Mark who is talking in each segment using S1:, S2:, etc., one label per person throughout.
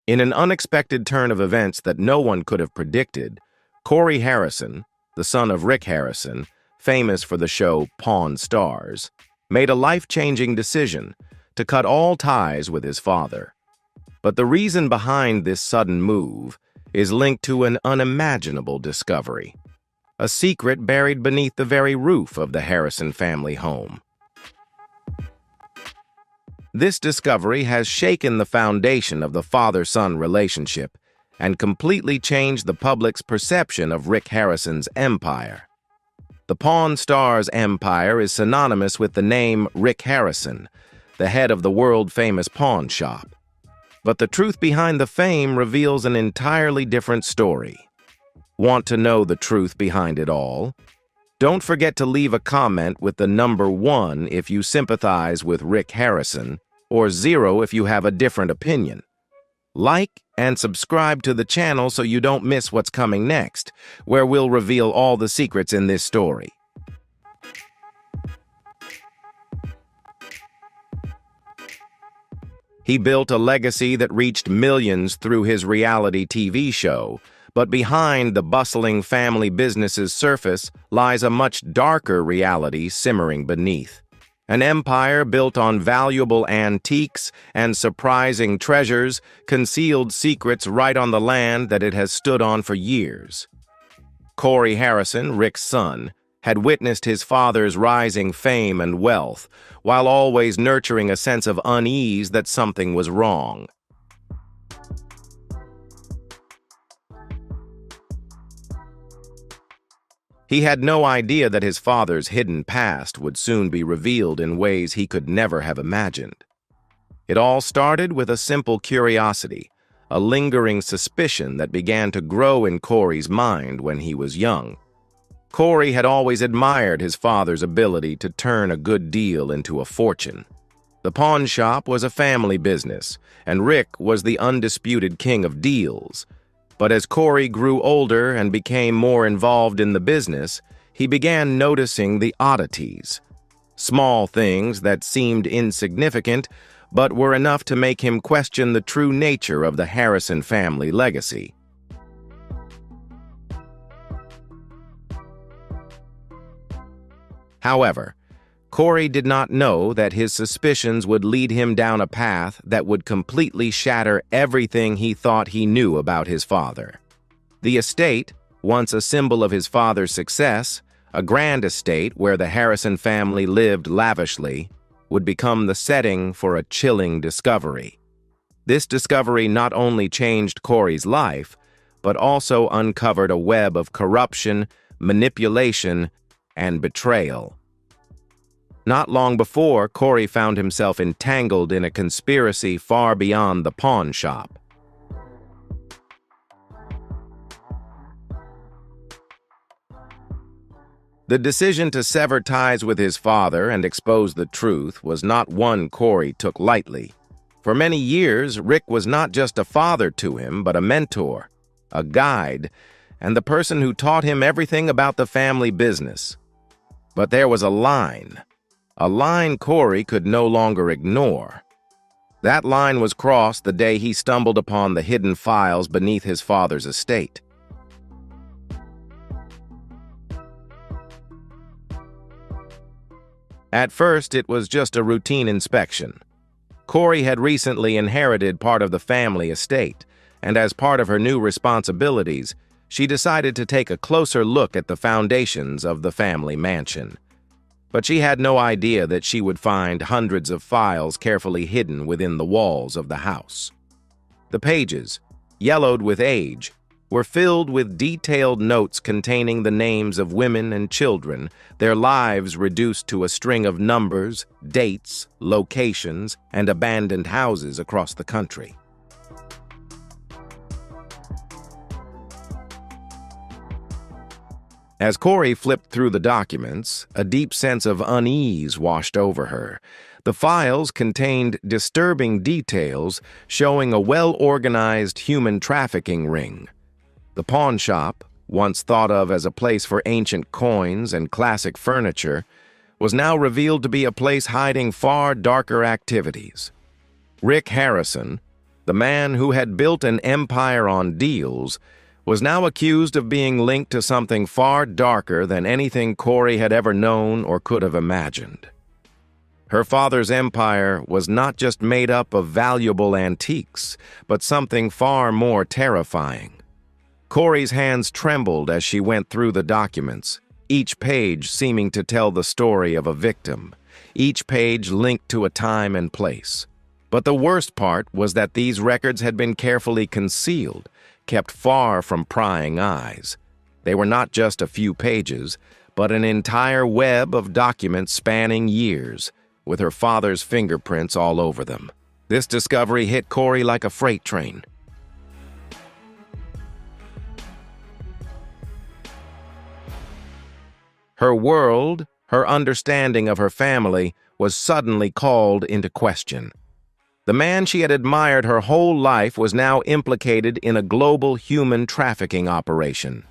S1: In an unexpected turn of events that no one could have predicted, Corey Harrison, the son of Rick Harrison, famous for the show Pawn Stars, made a life-changing decision to cut all ties with his father. But the reason behind this sudden move is linked to an unimaginable discovery, a secret buried beneath the very roof of the Harrison family home. This discovery has shaken the foundation of the father-son relationship and completely changed the public's perception of Rick Harrison's empire. The Pawn Stars empire is synonymous with the name Rick Harrison, the head of the world-famous pawn shop. But the truth behind the fame reveals an entirely different story. Want to know the truth behind it all? Don't forget to leave a comment with the number 1 if you sympathize with Rick Harrison, or 0 if you have a different opinion. Like and subscribe to the channel so you don't miss what's coming next, where we'll reveal all the secrets in this story. He built a legacy that reached millions through his reality TV show, but behind the bustling family business's surface lies a much darker reality simmering beneath. An empire built on valuable antiques and surprising treasures, concealed secrets right on the land that it has stood on for years. Corey Harrison, Rick's son, had witnessed his father's rising fame and wealth, while always nurturing a sense of unease that something was wrong. He had no idea that his father's hidden past would soon be revealed in ways he could never have imagined. It all started with a simple curiosity, a lingering suspicion that began to grow in Corey's mind when he was young. Corey had always admired his father's ability to turn a good deal into a fortune. The pawn shop was a family business, and Rick was the undisputed king of deals. But as Corey grew older and became more involved in the business, he began noticing the oddities. Small things that seemed insignificant, but were enough to make him question the true nature of the Harrison family legacy. However, Corey did not know that his suspicions would lead him down a path that would completely shatter everything he thought he knew about his father. The estate, once a symbol of his father's success, a grand estate where the Harrison family lived lavishly, would become the setting for a chilling discovery. This discovery not only changed Corey's life, but also uncovered a web of corruption, manipulation, and betrayal. Not long before, Corey found himself entangled in a conspiracy far beyond the pawn shop. The decision to sever ties with his father and expose the truth was not one Corey took lightly. For many years, Rick was not just a father to him, but a mentor, a guide, and the person who taught him everything about the family business. But there was a line Corey could no longer ignore. That line was crossed the day he stumbled upon the hidden files beneath his father's estate. At first, it was just a routine inspection. Corey had recently inherited part of the family estate, and as part of her new responsibilities, she decided to take a closer look at the foundations of the family mansion. But she had no idea that she would find hundreds of files carefully hidden within the walls of the house. The pages, yellowed with age, were filled with detailed notes containing the names of women and children, their lives reduced to a string of numbers, dates, locations, and abandoned houses across the country. As Corey flipped through the documents, a deep sense of unease washed over her. The files contained disturbing details showing a well-organized human trafficking ring. The pawn shop, once thought of as a place for ancient coins and classic furniture, was now revealed to be a place hiding far darker activities. Rick Harrison, The man who had built an empire on deals was now accused of being linked to something far darker than anything Corey had ever known or could have imagined. Her father's empire was not just made up of valuable antiques, but something far more terrifying. Corey's hands trembled as she went through the documents, each page seeming to tell the story of a victim, each page linked to a time and place. But the worst part was that these records had been carefully concealed, kept far from prying eyes. They were not just a few pages, but an entire web of documents spanning years, with her father's fingerprints all over them. This discovery hit Corey like a freight train. Her world, her understanding of her family, was suddenly called into question. The man she had admired her whole life was now implicated in a global human trafficking operation.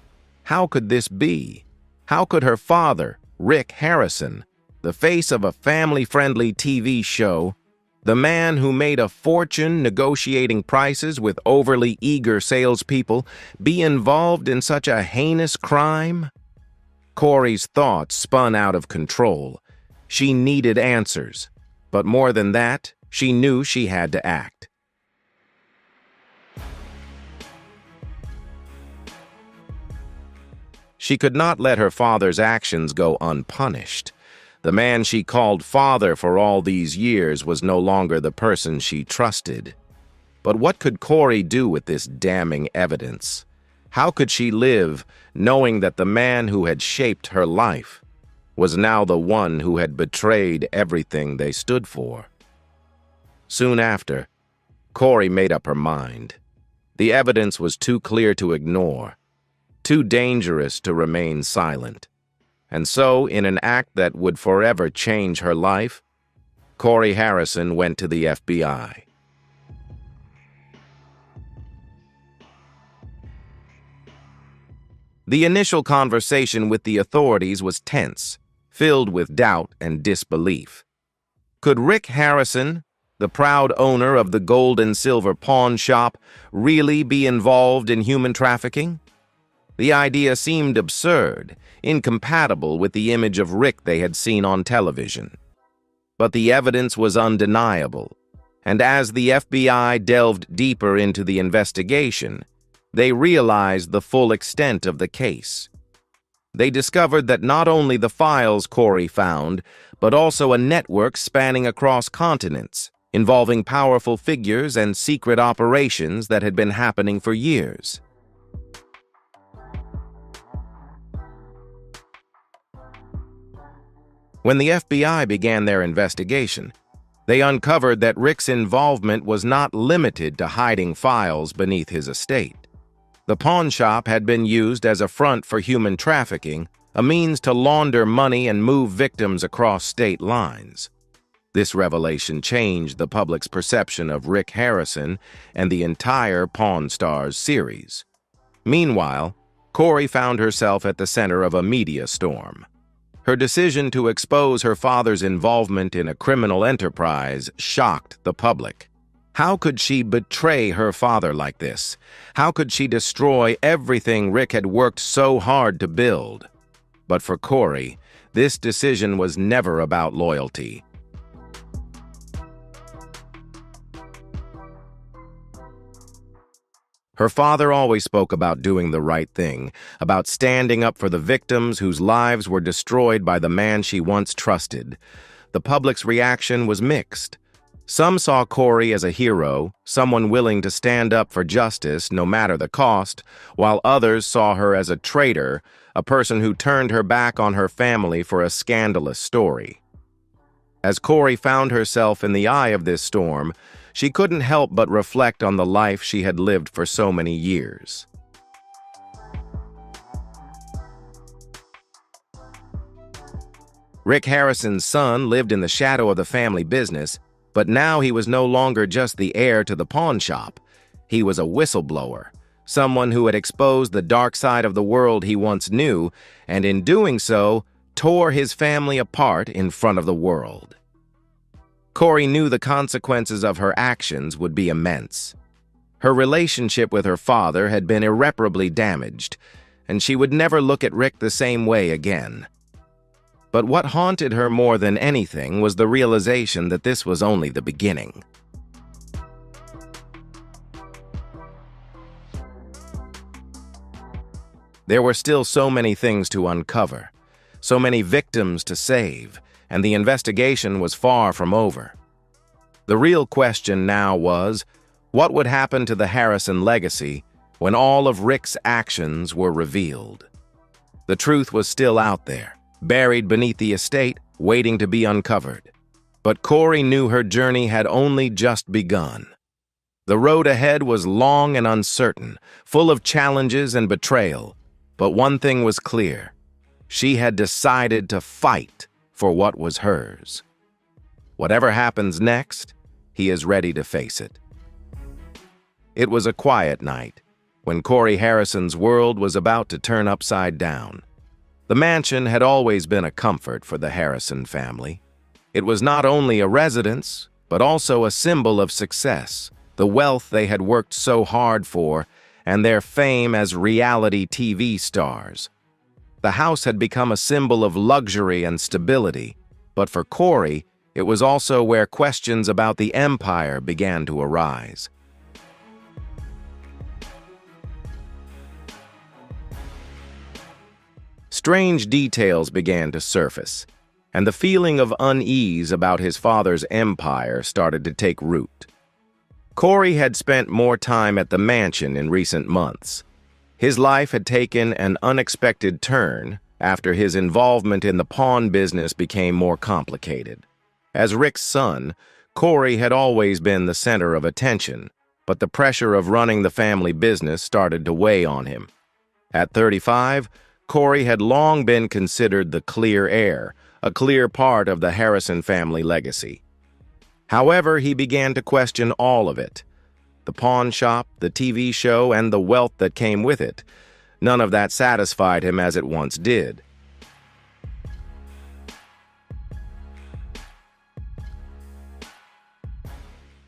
S1: How could this be? How could her father, Rick Harrison, the face of a family-friendly TV show, the man who made a fortune negotiating prices with overly eager salespeople, be involved in such a heinous crime? Corey's thoughts spun out of control. She needed answers, but more than that, she knew she had to act. She could not let her father's actions go unpunished. The man she called father for all these years was no longer the person she trusted. But what could Corey do with this damning evidence? How could she live knowing that the man who had shaped her life was now the one who had betrayed everything they stood for? Soon after, Corey made up her mind. The evidence was too clear to ignore, too dangerous to remain silent. And so, in an act that would forever change her life, Corey Harrison went to the FBI. The initial conversation with the authorities was tense, filled with doubt and disbelief. Could Rick Harrison, the proud owner of the gold and silver pawn shop, really be involved in human trafficking? The idea seemed absurd, incompatible with the image of Rick they had seen on television. But the evidence was undeniable, and as the FBI delved deeper into the investigation, they realized the full extent of the case. They discovered that not only the files Corey found, but also a network spanning across continents, involving powerful figures and secret operations that had been happening for years. When the FBI began their investigation, they uncovered that Rick's involvement was not limited to hiding files beneath his estate. The pawn shop had been used as a front for human trafficking, a means to launder money and move victims across state lines. This revelation changed the public's perception of Rick Harrison and the entire Pawn Stars series. Meanwhile, Corey found herself at the center of a media storm. Her decision to expose her father's involvement in a criminal enterprise shocked the public. How could she betray her father like this? How could she destroy everything Rick had worked so hard to build? But for Corey, this decision was never about loyalty. Her father always spoke about doing the right thing, about standing up for the victims whose lives were destroyed by the man she once trusted. The public's reaction was mixed. Some saw Corey as a hero, someone willing to stand up for justice no matter the cost, while others saw her as a traitor, a person who turned her back on her family for a scandalous story. As Corey found herself in the eye of this storm, she couldn't help but reflect on the life she had lived for so many years. Rick Harrison's son lived in the shadow of the family business, but now he was no longer just the heir to the pawn shop. He was a whistleblower, someone who had exposed the dark side of the world he once knew, and in doing so, tore his family apart in front of the world. Corey knew the consequences of her actions would be immense. Her relationship with her father had been irreparably damaged, and she would never look at Rick the same way again. But what haunted her more than anything was the realization that this was only the beginning. There were still so many things to uncover, so many victims to save, and the investigation was far from over. The real question now was, what would happen to the Harrison legacy when all of Rick's actions were revealed? The truth was still out there, buried beneath the estate, waiting to be uncovered. But Corey knew her journey had only just begun. The road ahead was long and uncertain, full of challenges and betrayal. But one thing was clear. She had decided to fight for what was hers. Whatever happens next, he is ready to face it. It was a quiet night, when Corey Harrison's world was about to turn upside down. The mansion had always been a comfort for the Harrison family. It was not only a residence, but also a symbol of success, the wealth they had worked so hard for, and their fame as reality TV stars. The house had become a symbol of luxury and stability, but for Corey, it was also where questions about the empire began to arise. Strange details began to surface, and the feeling of unease about his father's empire started to take root. Corey had spent more time at the mansion in recent months. His life had taken an unexpected turn after his involvement in the pawn business became more complicated. As Rick's son, Corey had always been the center of attention, but the pressure of running the family business started to weigh on him. At 35, Corey had long been considered the clear heir, a clear part of the Harrison family legacy. However, he began to question all of it. The pawn shop, the TV show, and the wealth that came with it. None of that satisfied him as it once did.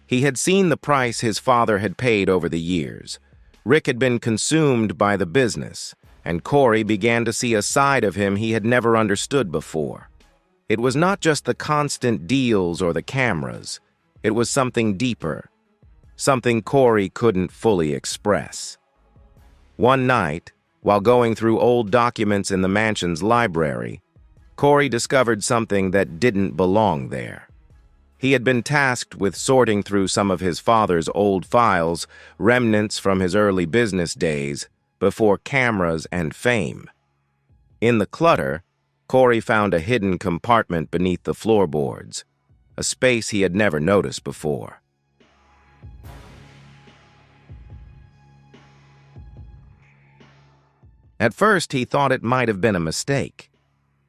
S1: He had seen the price his father had paid over the years. Rick had been consumed by the business, and Corey began to see a side of him he had never understood before. It was not just the constant deals or the cameras. It was something deeper, something Corey couldn't fully express. One night, while going through old documents in the mansion's library, Corey discovered something that didn't belong there. He had been tasked with sorting through some of his father's old files, remnants from his early business days, before cameras and fame. In the clutter, Corey found a hidden compartment beneath the floorboards, a space he had never noticed before. At first, he thought it might have been a mistake,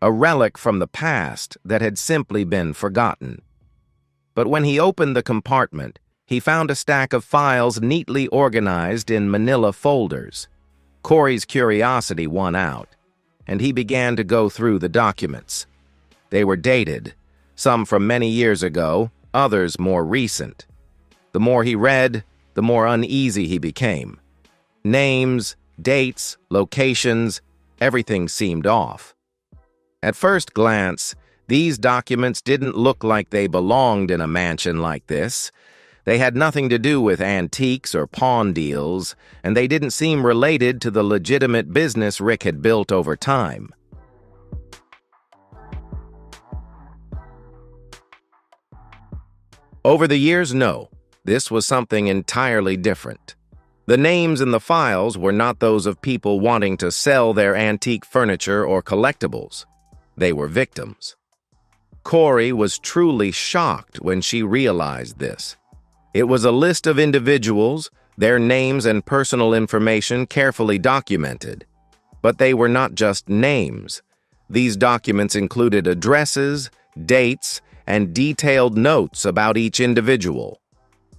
S1: a relic from the past that had simply been forgotten. But when he opened the compartment, he found a stack of files neatly organized in manila folders. Corey's curiosity won out, and he began to go through the documents. They were dated, some from many years ago, others more recent. The more he read, the more uneasy he became. Names, dates, locations, everything seemed off. At first glance, these documents didn't look like they belonged in a mansion like this. They had nothing to do with antiques or pawn deals, and they didn't seem related to the legitimate business Rick had built over time. Over the years, no, this was something entirely different. The names in the files were not those of people wanting to sell their antique furniture or collectibles. They were victims. Corey was truly shocked when she realized this. It was a list of individuals, their names and personal information carefully documented. But they were not just names. These documents included addresses, dates, and detailed notes about each individual.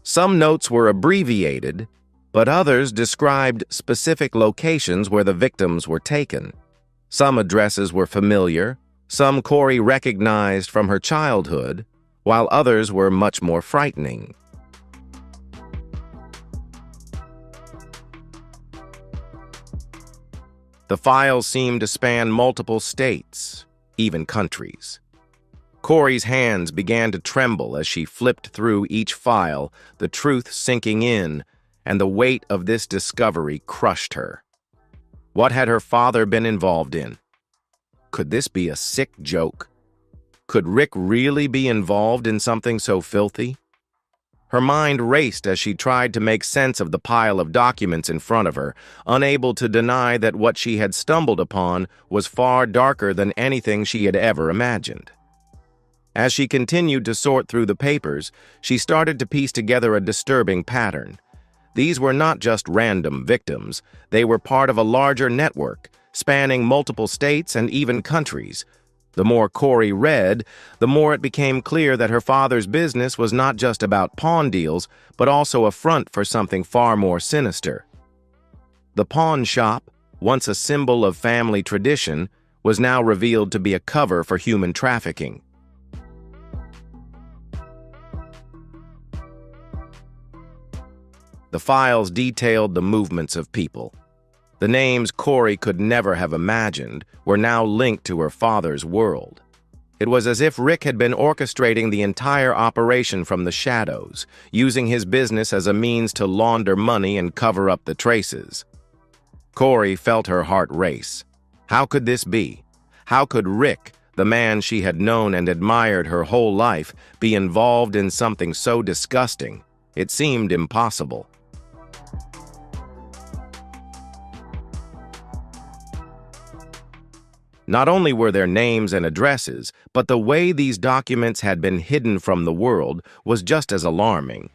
S1: Some notes were abbreviated, but others described specific locations where the victims were taken. Some addresses were familiar, some Corey recognized from her childhood, while others were much more frightening. The files seemed to span multiple states, even countries. Corey's hands began to tremble as she flipped through each file, the truth sinking in, and the weight of this discovery crushed her. What had her father been involved in? Could this be a sick joke? Could Rick really be involved in something so filthy? Her mind raced as she tried to make sense of the pile of documents in front of her, unable to deny that what she had stumbled upon was far darker than anything she had ever imagined. As she continued to sort through the papers, she started to piece together a disturbing pattern. These were not just random victims, they were part of a larger network, spanning multiple states and even countries. The more Corey read, the more it became clear that her father's business was not just about pawn deals, but also a front for something far more sinister. The pawn shop, once a symbol of family tradition, was now revealed to be a cover for human trafficking. The files detailed the movements of people. The names Corey could never have imagined were now linked to her father's world. It was as if Rick had been orchestrating the entire operation from the shadows, using his business as a means to launder money and cover up the traces. Corey felt her heart race. How could this be? How could Rick, the man she had known and admired her whole life, be involved in something so disgusting? It seemed impossible. Not only were there names and addresses, but the way these documents had been hidden from the world was just as alarming.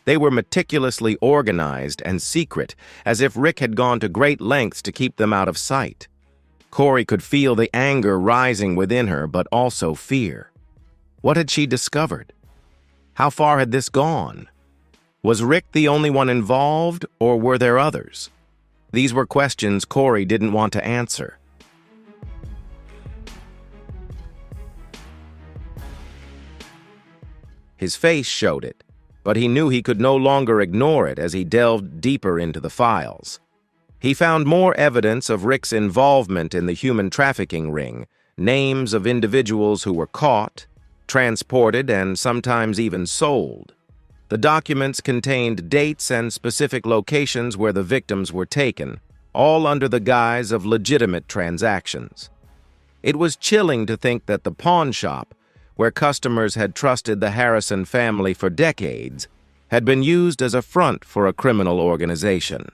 S1: They were meticulously organized and secret, as if Rick had gone to great lengths to keep them out of sight. Corey could feel the anger rising within her, but also fear. What had she discovered? How far had this gone? Was Rick the only one involved, or were there others? These were questions Corey didn't want to answer. His face showed it, but he knew he could no longer ignore it as he delved deeper into the files. He found more evidence of Rick's involvement in the human trafficking ring, names of individuals who were caught, transported, and sometimes even sold. The documents contained dates and specific locations where the victims were taken, all under the guise of legitimate transactions. It was chilling to think that the pawn shop, where customers had trusted the Harrison family for decades, had been used as a front for a criminal organization.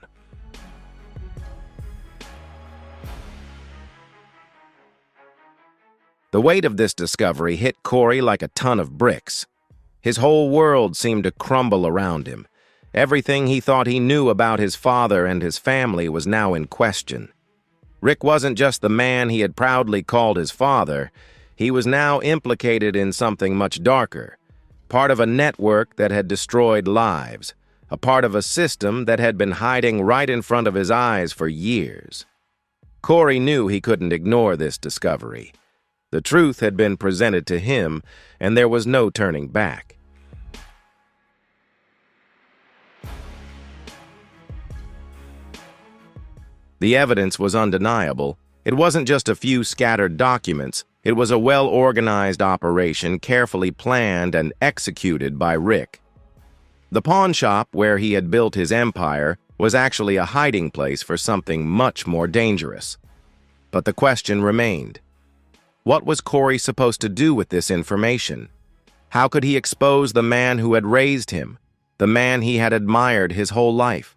S1: The weight of this discovery hit Corey like a ton of bricks. His whole world seemed to crumble around him. Everything he thought he knew about his father and his family was now in question. Rick wasn't just the man he had proudly called his father. He was now implicated in something much darker, part of a network that had destroyed lives, a part of a system that had been hiding right in front of his eyes for years. Corey knew he couldn't ignore this discovery. The truth had been presented to him, and there was no turning back. The evidence was undeniable. It wasn't just a few scattered documents. It was a well-organized operation, carefully planned and executed by Rick. The pawn shop where he had built his empire was actually a hiding place for something much more dangerous. But the question remained. What was Corey supposed to do with this information? How could he expose the man who had raised him, the man he had admired his whole life?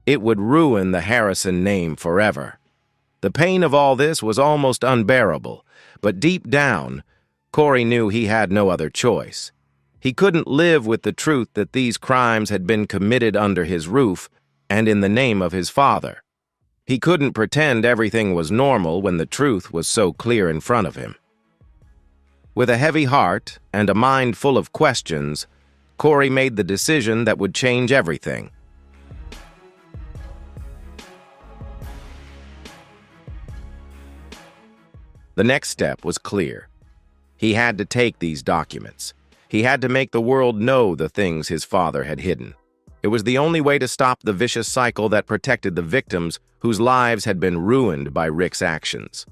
S1: It would ruin the Harrison name forever. The pain of all this was almost unbearable, but deep down, Corey knew he had no other choice. He couldn't live with the truth that these crimes had been committed under his roof and in the name of his father. He couldn't pretend everything was normal when the truth was so clear in front of him. With a heavy heart and a mind full of questions, Corey made the decision that would change everything. The next step was clear. He had to take these documents. He had to make the world know the things his father had hidden. It was the only way to stop the vicious cycle that protected the victims whose lives had been ruined by Rick's actions.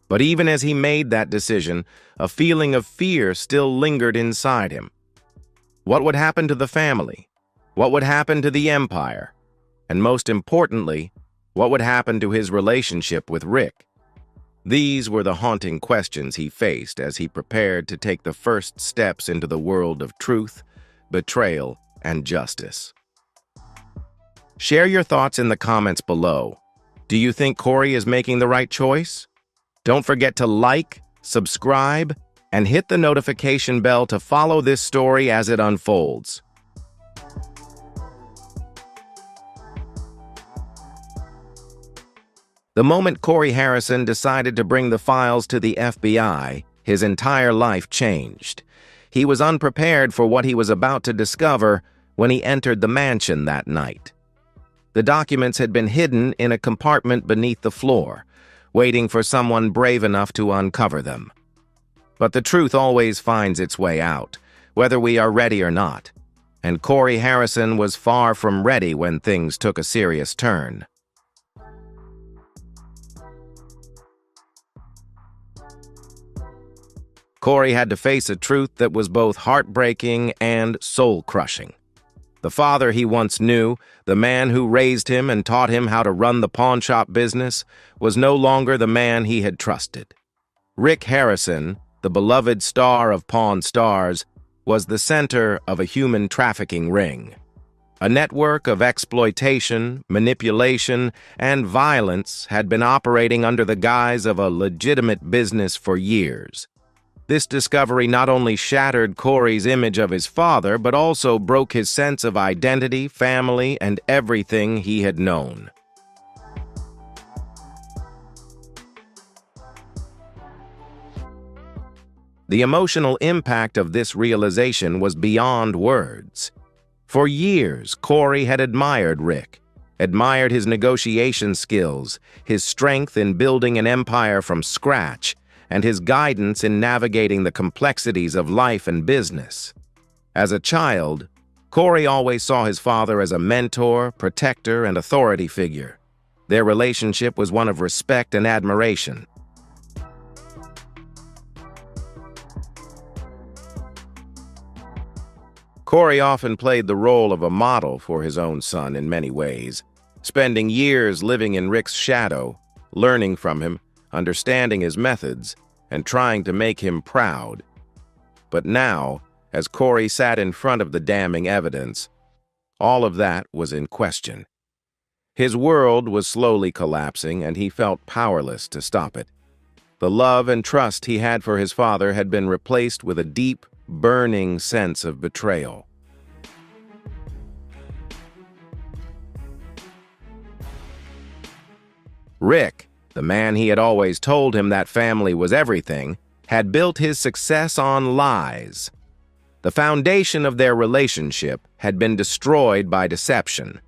S1: But even as he made that decision, a feeling of fear still lingered inside him. What would happen to the family? What would happen to the empire? And most importantly, what would happen to his relationship with Rick? These were the haunting questions he faced as he prepared to take the first steps into the world of truth, betrayal, and justice. Share your thoughts in the comments below. Do you think Corey is making the right choice? Don't forget to like, subscribe, and hit the notification bell to follow this story as it unfolds. The moment Corey Harrison decided to bring the files to the FBI, his entire life changed. He was unprepared for what he was about to discover when he entered the mansion that night. The documents had been hidden in a compartment beneath the floor, waiting for someone brave enough to uncover them. But the truth always finds its way out, whether we are ready or not. And Corey Harrison was far from ready when things took a serious turn. Corey had to face a truth that was both heartbreaking and soul-crushing. The father he once knew, the man who raised him and taught him how to run the pawnshop business, was no longer the man he had trusted. Rick Harrison, the beloved star of Pawn Stars, was the center of a human trafficking ring. A network of exploitation, manipulation, and violence had been operating under the guise of a legitimate business for years. This discovery not only shattered Corey's image of his father, but also broke his sense of identity, family, and everything he had known. The emotional impact of this realization was beyond words. For years, Corey had admired Rick, admired his negotiation skills, his strength in building an empire from scratch, and his guidance in navigating the complexities of life and business. As a child, Corey always saw his father as a mentor, protector, and authority figure. Their relationship was one of respect and admiration. Corey often played the role of a model for his own son in many ways, spending years living in Rick's shadow, learning from him, understanding his methods, and trying to make him proud. But now, as Corey sat in front of the damning evidence, all of that was in question. His world was slowly collapsing, and he felt powerless to stop it. The love and trust he had for his father had been replaced with a deep, burning sense of betrayal. Rick, the man he had always told him that family was everything, had built his success on lies. The foundation of their relationship had been destroyed by deception.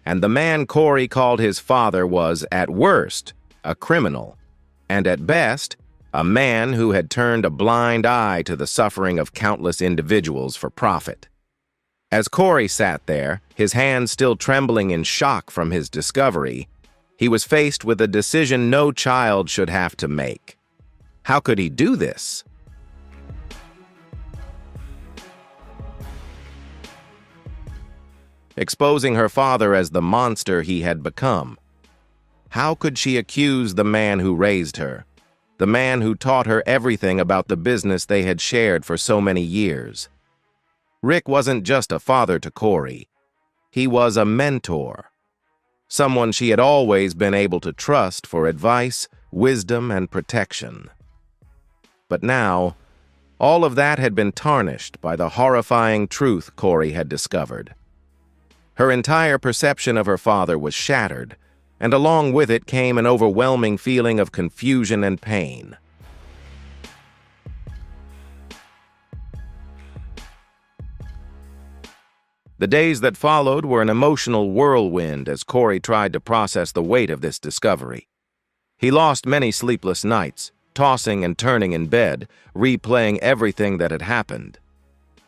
S1: And the man Corey called his father was, at worst, a criminal, and at best, a man who had turned a blind eye to the suffering of countless individuals for profit. As Corey sat there, his hands still trembling in shock from his discovery, he was faced with a decision no child should have to make. How could he do this? Exposing her father as the monster he had become. How could she accuse the man who raised her, the man who taught her everything about the business they had shared for so many years? Rick wasn't just a father to Corey. He was a mentor. Someone she had always been able to trust for advice, wisdom, and protection. But now, all of that had been tarnished by the horrifying truth Corey had discovered. Her entire perception of her father was shattered, and along with it came an overwhelming feeling of confusion and pain. The days that followed were an emotional whirlwind as Corey tried to process the weight of this discovery. He lost many sleepless nights, tossing and turning in bed, replaying everything that had happened.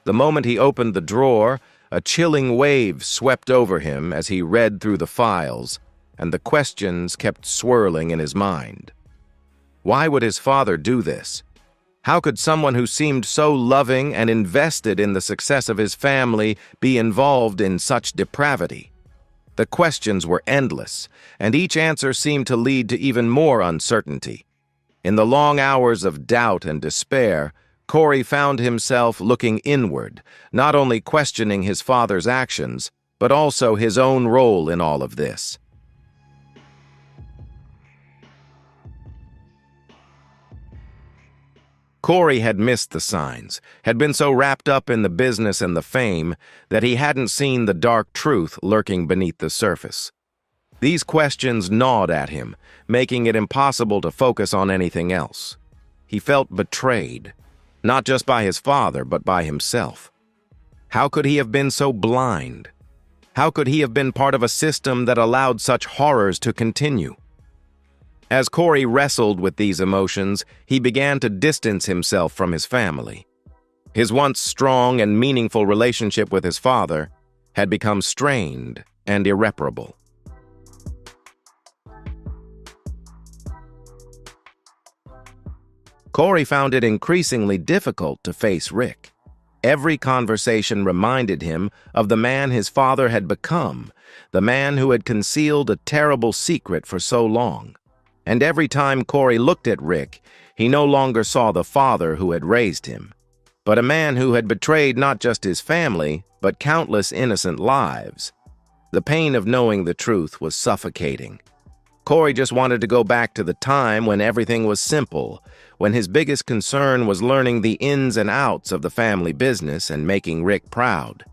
S1: The moment he opened the drawer, a chilling wave swept over him as he read through the files, and the questions kept swirling in his mind. Why would his father do this? How could someone who seemed so loving and invested in the success of his family be involved in such depravity? The questions were endless, and each answer seemed to lead to even more uncertainty. In the long hours of doubt and despair, Corey found himself looking inward, not only questioning his father's actions, but also his own role in all of this. Corey had missed the signs, had been so wrapped up in the business and the fame that he hadn't seen the dark truth lurking beneath the surface. These questions gnawed at him, making it impossible to focus on anything else. He felt betrayed, not just by his father, but by himself. How could he have been so blind? How could he have been part of a system that allowed such horrors to continue? As Corey wrestled with these emotions, he began to distance himself from his family. His once strong and meaningful relationship with his father had become strained and irreparable. Corey found it increasingly difficult to face Rick. Every conversation reminded him of the man his father had become, the man who had concealed a terrible secret for so long. And every time Corey looked at Rick, he no longer saw the father who had raised him, but a man who had betrayed not just his family, but countless innocent lives. The pain of knowing the truth was suffocating. Corey just wanted to go back to the time when everything was simple, when his biggest concern was learning the ins and outs of the family business and making Rick proud.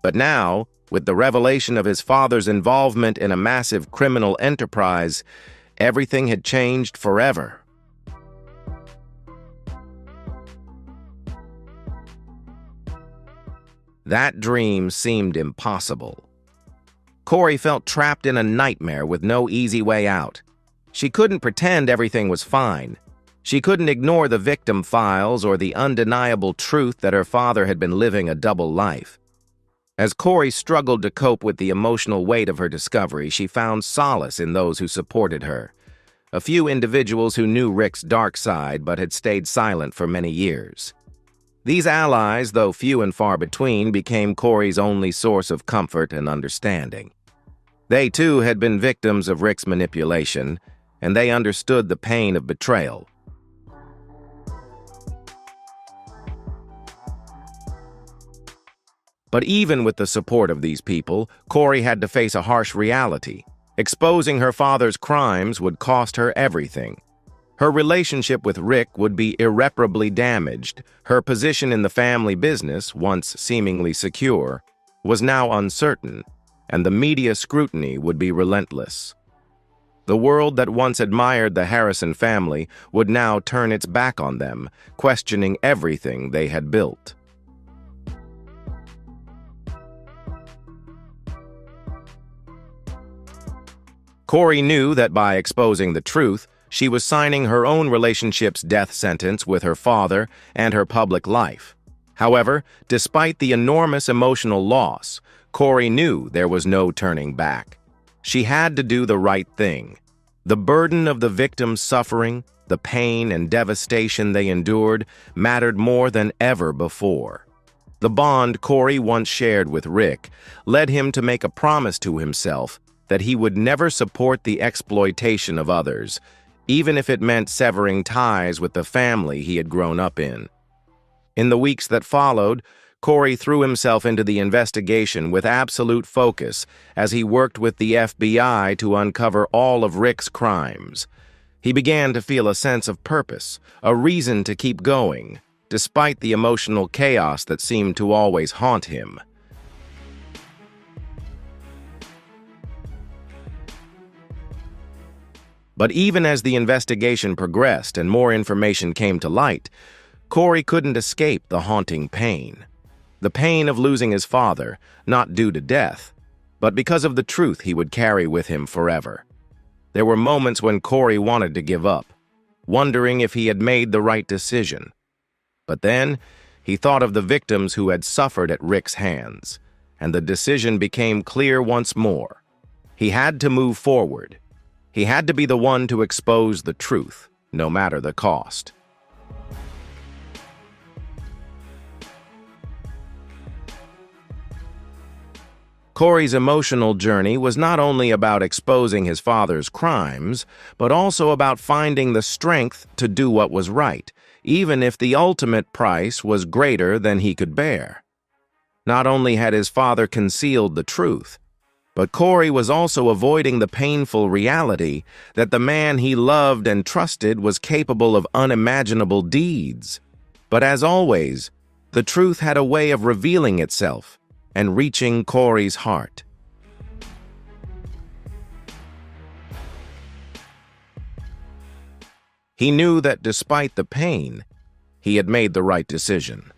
S1: But now, with the revelation of his father's involvement in a massive criminal enterprise, everything had changed forever. That dream seemed impossible. Corey felt trapped in a nightmare with no easy way out. She couldn't pretend everything was fine. She couldn't ignore the victim files or the undeniable truth that her father had been living a double life. As Corey struggled to cope with the emotional weight of her discovery, she found solace in those who supported her. A few individuals who knew Rick's dark side but had stayed silent for many years. These allies, though few and far between, became Corey's only source of comfort and understanding. They, too, had been victims of Rick's manipulation, and they understood the pain of betrayal. But even with the support of these people, Corey had to face a harsh reality. Exposing her father's crimes would cost her everything. Her relationship with Rick would be irreparably damaged. Her position in the family business, once seemingly secure, was now uncertain, and the media scrutiny would be relentless. The world that once admired the Harrison family would now turn its back on them, questioning everything they had built. Corey knew that by exposing the truth, she was signing her own relationship's death sentence with her father and her public life. However, despite the enormous emotional loss, Corey knew there was no turning back. She had to do the right thing. The burden of the victim's suffering, the pain and devastation they endured, mattered more than ever before. The bond Corey once shared with Rick led him to make a promise to himself that he would never support the exploitation of others, even if it meant severing ties with the family he had grown up in. In the weeks that followed, Corey threw himself into the investigation with absolute focus as he worked with the FBI to uncover all of Rick's crimes. He began to feel a sense of purpose, a reason to keep going, despite the emotional chaos that seemed to always haunt him. But even as the investigation progressed and more information came to light, Corey couldn't escape the haunting pain. The pain of losing his father, not due to death, but because of the truth he would carry with him forever. There were moments when Corey wanted to give up, wondering if he had made the right decision. But then, He thought of the victims who had suffered at Rick's hands, and the decision became clear once more. He had to move forward. He had to be the one to expose the truth, no matter the cost. Corey's emotional journey was not only about exposing his father's crimes, but also about finding the strength to do what was right, even if the ultimate price was greater than he could bear. Not only had his father concealed the truth, but Corey was also avoiding the painful reality that the man he loved and trusted was capable of unimaginable deeds. But as always, the truth had a way of revealing itself and reaching Corey's heart. He knew that despite the pain, he had made the right decision.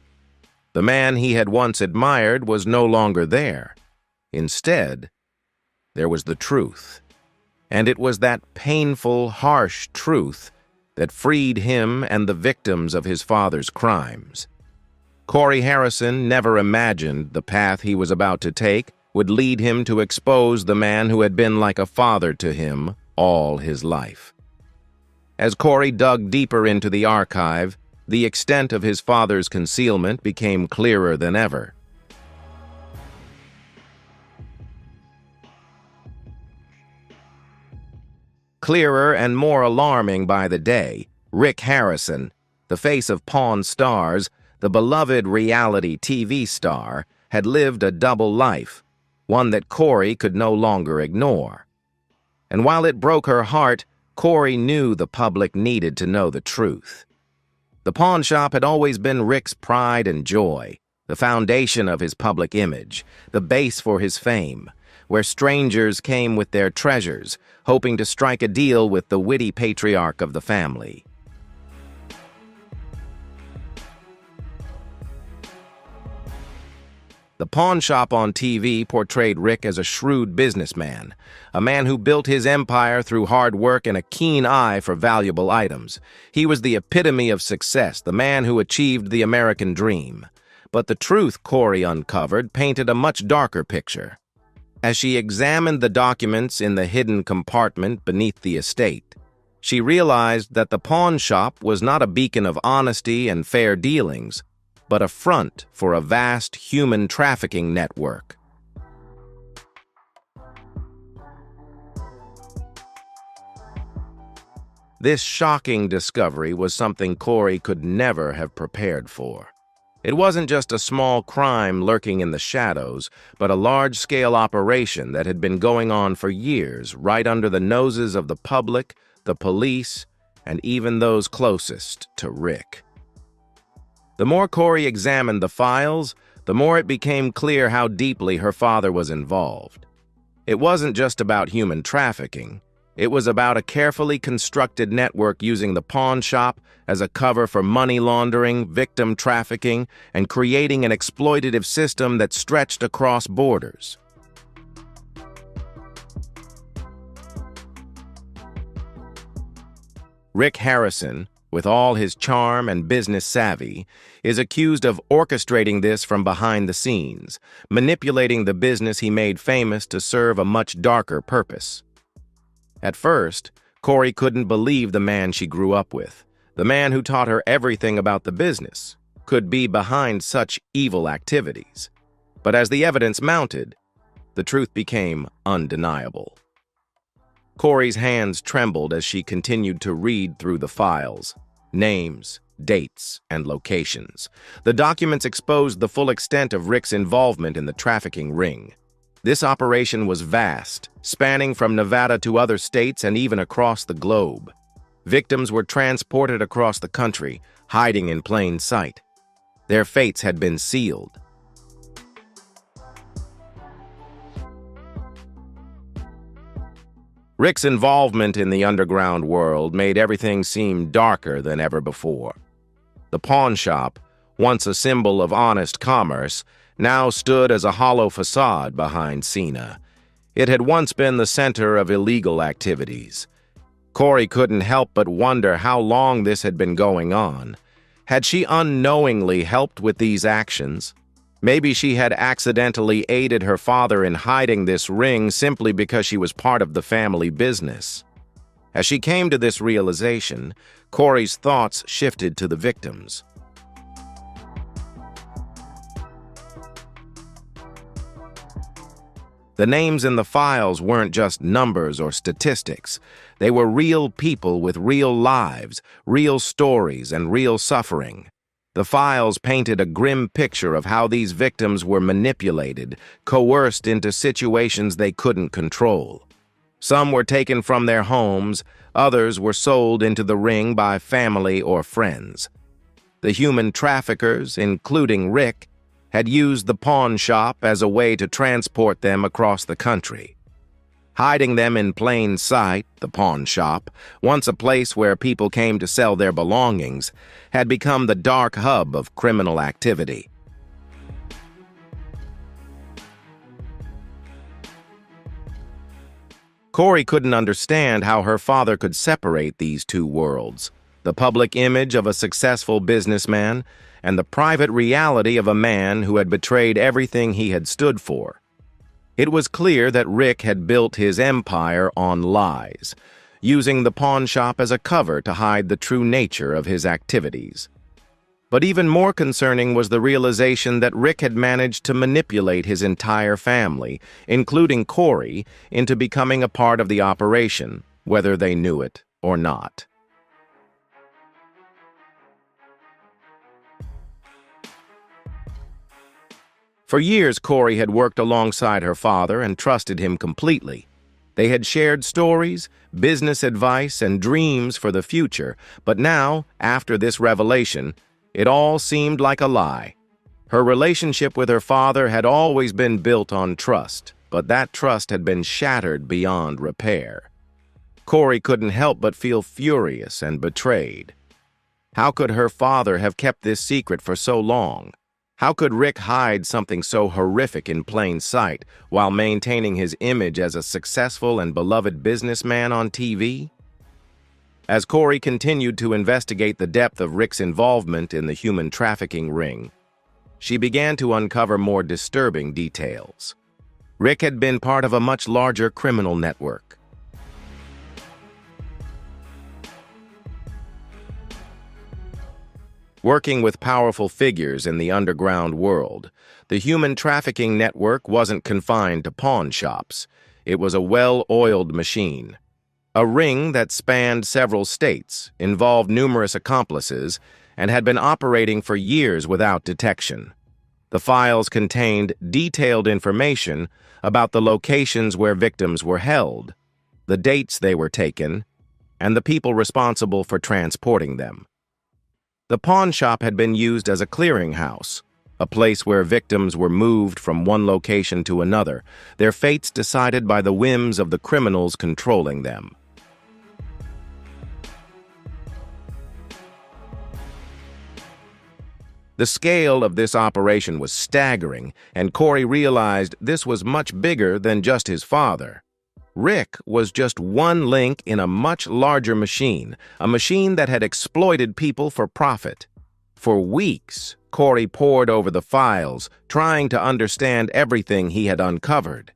S1: The man he had once admired was no longer there. Instead, there was the truth. And it was that painful, harsh truth that freed him and the victims of his father's crimes. Corey Harrison never imagined the path he was about to take would lead him to expose the man who had been like a father to him all his life. As Corey dug deeper into the archive, the extent of his father's concealment became clearer than ever. Clearer and more alarming by the day, Rick Harrison, the face of Pawn Stars, the beloved reality TV star, had lived a double life, one that Corey could no longer ignore. And while it broke her heart, Corey knew the public needed to know the truth. The pawn shop had always been Rick's pride and joy, the foundation of his public image, the base for his fame, where strangers came with their treasures, hoping to strike a deal with the witty patriarch of the family. The pawn shop on TV portrayed Rick as a shrewd businessman, a man who built his empire through hard work and a keen eye for valuable items. He was the epitome of success, the man who achieved the American dream. But the truth Corey uncovered painted a much darker picture. As she examined the documents in the hidden compartment beneath the estate, she realized that the pawn shop was not a beacon of honesty and fair dealings, but a front for a vast human trafficking network. This shocking discovery was something Corey could never have prepared for. It wasn't just a small crime lurking in the shadows, but a large-scale operation that had been going on for years, right under the noses of the public, the police, and even those closest to Rick. The more Corey examined the files, the more it became clear how deeply her father was involved. It wasn't just about human trafficking. It was about a carefully constructed network using the pawn shop as a cover for money laundering, victim trafficking, and creating an exploitative system that stretched across borders. Rick Harrison, with all his charm and business savvy, is accused of orchestrating this from behind the scenes, manipulating the business he made famous to serve a much darker purpose. At first, Corey couldn't believe the man she grew up with, the man who taught her everything about the business, could be behind such evil activities. But as the evidence mounted, the truth became undeniable. Corey's hands trembled as she continued to read through the files. Names, dates, and locations. The documents exposed the full extent of Rick's involvement in the trafficking ring. This operation was vast, spanning from Nevada to other states and even across the globe. Victims were transported across the country, hiding in plain sight. Their fates had been sealed. Rick's involvement in the underground world made everything seem darker than ever before. The pawn shop, once a symbol of honest commerce, now stood as a hollow facade behind Cena. It had once been the center of illegal activities. Corey couldn't help but wonder how long this had been going on. Had she unknowingly helped with these actions? Maybe she had accidentally aided her father in hiding this ring simply because she was part of the family business. As she came to this realization, Corey's thoughts shifted to the victims. The names in the files weren't just numbers or statistics. They were real people with real lives, real stories, and real suffering. The files painted a grim picture of how these victims were manipulated, coerced into situations they couldn't control. Some were taken from their homes, others were sold into the ring by family or friends. The human traffickers, including Rick, had used the pawn shop as a way to transport them across the country. Hiding them in plain sight, the pawn shop, once a place where people came to sell their belongings, had become the dark hub of criminal activity. Corey couldn't understand how her father could separate these two worlds, the public image of a successful businessman and the private reality of a man who had betrayed everything he had stood for. It was clear that Rick had built his empire on lies, using the pawn shop as a cover to hide the true nature of his activities. But even more concerning was the realization that Rick had managed to manipulate his entire family, including Corey, into becoming a part of the operation, whether they knew it or not. For years, Corey had worked alongside her father and trusted him completely. They had shared stories, business advice, and dreams for the future, but now, after this revelation, it all seemed like a lie. Her relationship with her father had always been built on trust, but that trust had been shattered beyond repair. Corey couldn't help but feel furious and betrayed. How could her father have kept this secret for so long? How could Rick hide something so horrific in plain sight while maintaining his image as a successful and beloved businessman on TV? As Corey continued to investigate the depth of Rick's involvement in the human trafficking ring, she began to uncover more disturbing details. Rick had been part of a much larger criminal network. Working with powerful figures in the underground world, the human trafficking network wasn't confined to pawn shops. It was a well-oiled machine. A ring that spanned several states, involved numerous accomplices, and had been operating for years without detection. The files contained detailed information about the locations where victims were held, the dates they were taken, and the people responsible for transporting them. The pawn shop had been used as a clearinghouse, a place where victims were moved from one location to another, their fates decided by the whims of the criminals controlling them. The scale of this operation was staggering, and Corey realized this was much bigger than just his father. Rick was just one link in a much larger machine, a machine that had exploited people for profit. For weeks, Corey pored over the files, trying to understand everything he had uncovered.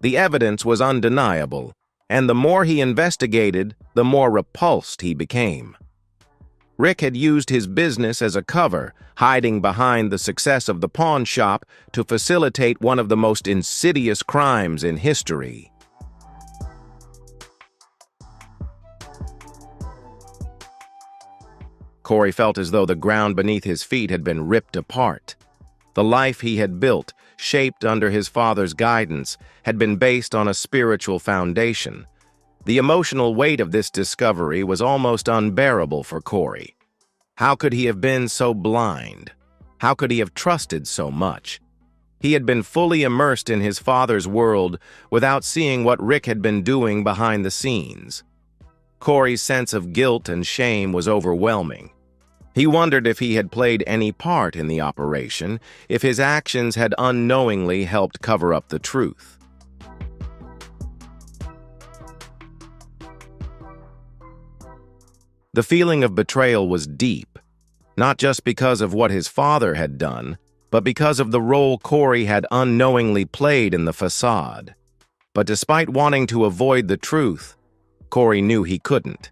S1: The evidence was undeniable, and the more he investigated, the more repulsed he became. Rick had used his business as a cover, hiding behind the success of the pawn shop to facilitate one of the most insidious crimes in history. Corey felt as though the ground beneath his feet had been ripped apart. The life he had built, shaped under his father's guidance, had been based on a spiritual foundation. The emotional weight of this discovery was almost unbearable for Corey. How could he have been so blind? How could he have trusted so much? He had been fully immersed in his father's world without seeing what Rick had been doing behind the scenes. Corey's sense of guilt and shame was overwhelming. He wondered if he had played any part in the operation, if his actions had unknowingly helped cover up the truth. The feeling of betrayal was deep. not just because of what his father had done, but because of the role Corey had unknowingly played in the facade. But despite wanting to avoid the truth, Corey knew he couldn't.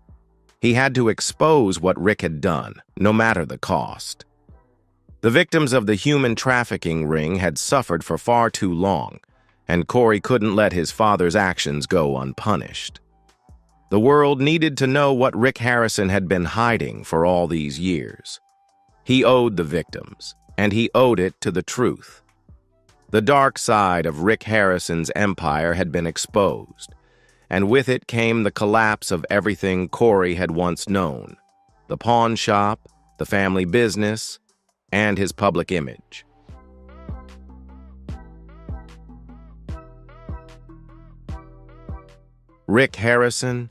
S1: He had to expose what Rick had done, no matter the cost. The victims of the human trafficking ring had suffered for far too long, and Corey couldn't let his father's actions go unpunished. The world needed to know what Rick Harrison had been hiding for all these years. He owed the victims, and he owed it to the truth. The dark side of Rick Harrison's empire had been exposed, and with it came the collapse of everything Corey had once known: the pawn shop, the family business, and his public image. Rick Harrison,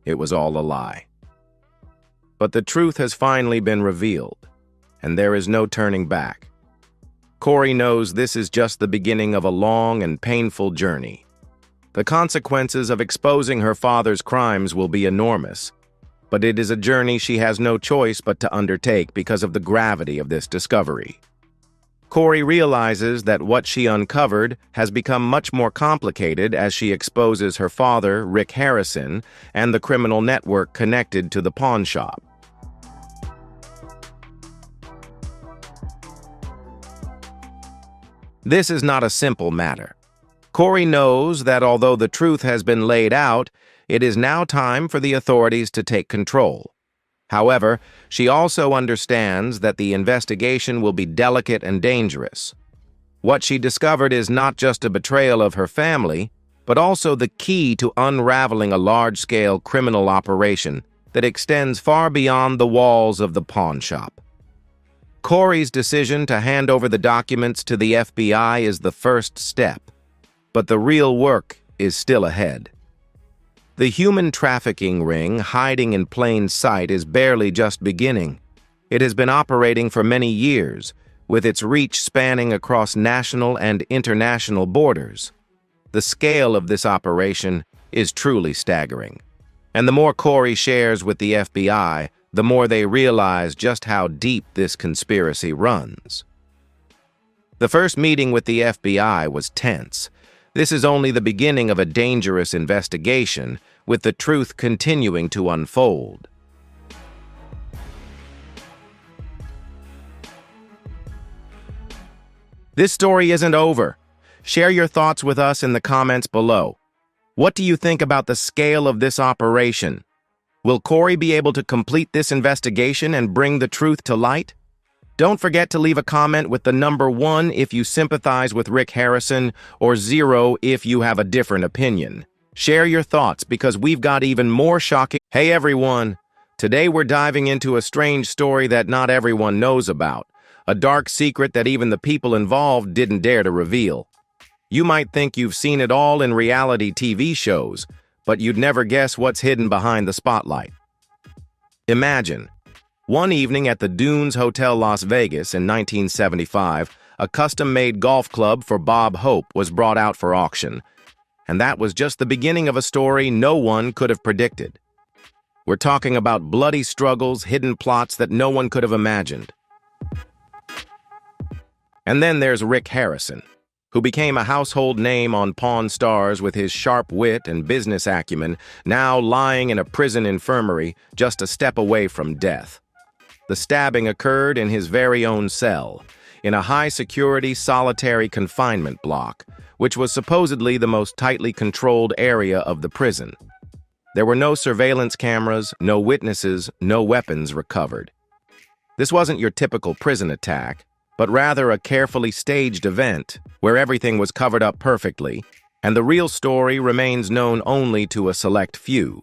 S1: it was all a lie. But the truth has finally been revealed, and there is no turning back. Corey knows this is just the beginning of a long and painful journey. The consequences of exposing her father's crimes will be enormous, but it is a journey she has no choice but to undertake because of the gravity of this discovery. Corey realizes that what she uncovered has become much more complicated as she exposes her father, Rick Harrison, and the criminal network connected to the pawn shop. This is not a simple matter. Corey knows that although the truth has been laid out, it is now time for the authorities to take control. However, she also understands that the investigation will be delicate and dangerous. What she discovered is not just a betrayal of her family, but also the key to unraveling a large-scale criminal operation that extends far beyond the walls of the pawn shop. Corey's decision to hand over the documents to the FBI is the first step, but the real work is still ahead. The human trafficking ring hiding in plain sight is barely just beginning. It has been operating for many years, with its reach spanning across national and international borders. The scale of this operation is truly staggering. And the more Corey shares with the FBI, the more they realize just how deep this conspiracy runs. The first meeting with the FBI was tense. This is only the beginning of a dangerous investigation, with the truth continuing to unfold. This story isn't over. Share your thoughts with us in the comments below. What do you think about the scale of this operation? Will Corey be able to complete this investigation and bring the truth to light? Don't forget to leave a comment with the number 1 if you sympathize with Rick Harrison, or 0 if you have a different opinion. Share your thoughts because we've got even more shocking... Hey everyone! Today we're diving into a strange story that not everyone knows about. A dark secret that even the people involved didn't dare to reveal. You might think you've seen it all in reality TV shows, but you'd never guess what's hidden behind the spotlight. Imagine, one evening at the Dunes Hotel Las Vegas in 1975, a custom-made golf club for Bob Hope was brought out for auction. And that was just the beginning of a story no one could have predicted. We're talking about bloody struggles, hidden plots that no one could have imagined. And then there's Rick Harrison, who became a household name on Pawn Stars with his sharp wit and business acumen, now lying in a prison infirmary just a step away from death. The stabbing occurred in his very own cell, in a high-security solitary confinement block, which was supposedly the most tightly controlled area of the prison. There were no surveillance cameras, no witnesses, no weapons recovered. This wasn't your typical prison attack, but rather a carefully staged event where everything was covered up perfectly, and the real story remains known only to a select few.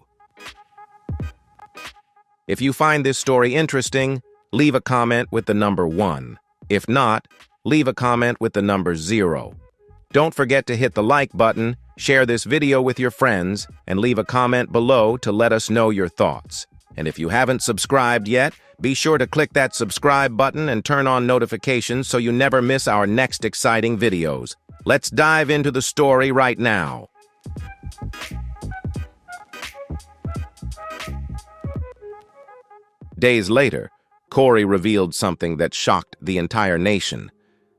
S1: If you find this story interesting, leave a comment with the number 1. If not, leave a comment with the number 0. Don't forget to hit the like button, share this video with your friends, and leave a comment below to let us know your thoughts. And if you haven't subscribed yet, be sure to click that subscribe button and turn on notifications so you never miss our next exciting videos. Let's dive into the story right now. Days later, Corey revealed something that shocked the entire nation.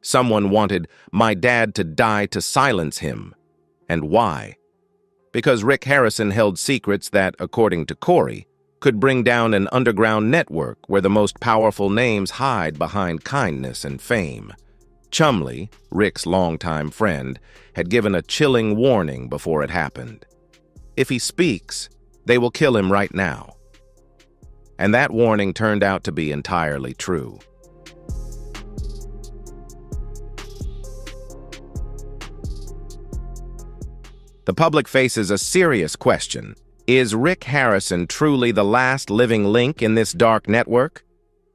S1: Someone wanted my dad to die to silence him. And why? Because Rick Harrison held secrets that, according to Corey, could bring down an underground network where the most powerful names hide behind kindness and fame. Chumley, Rick's longtime friend, had given a chilling warning before it happened. If he speaks, they will kill him right now. And that warning turned out to be entirely true. The public faces a serious question. Is Rick Harrison truly the last living link in this dark network?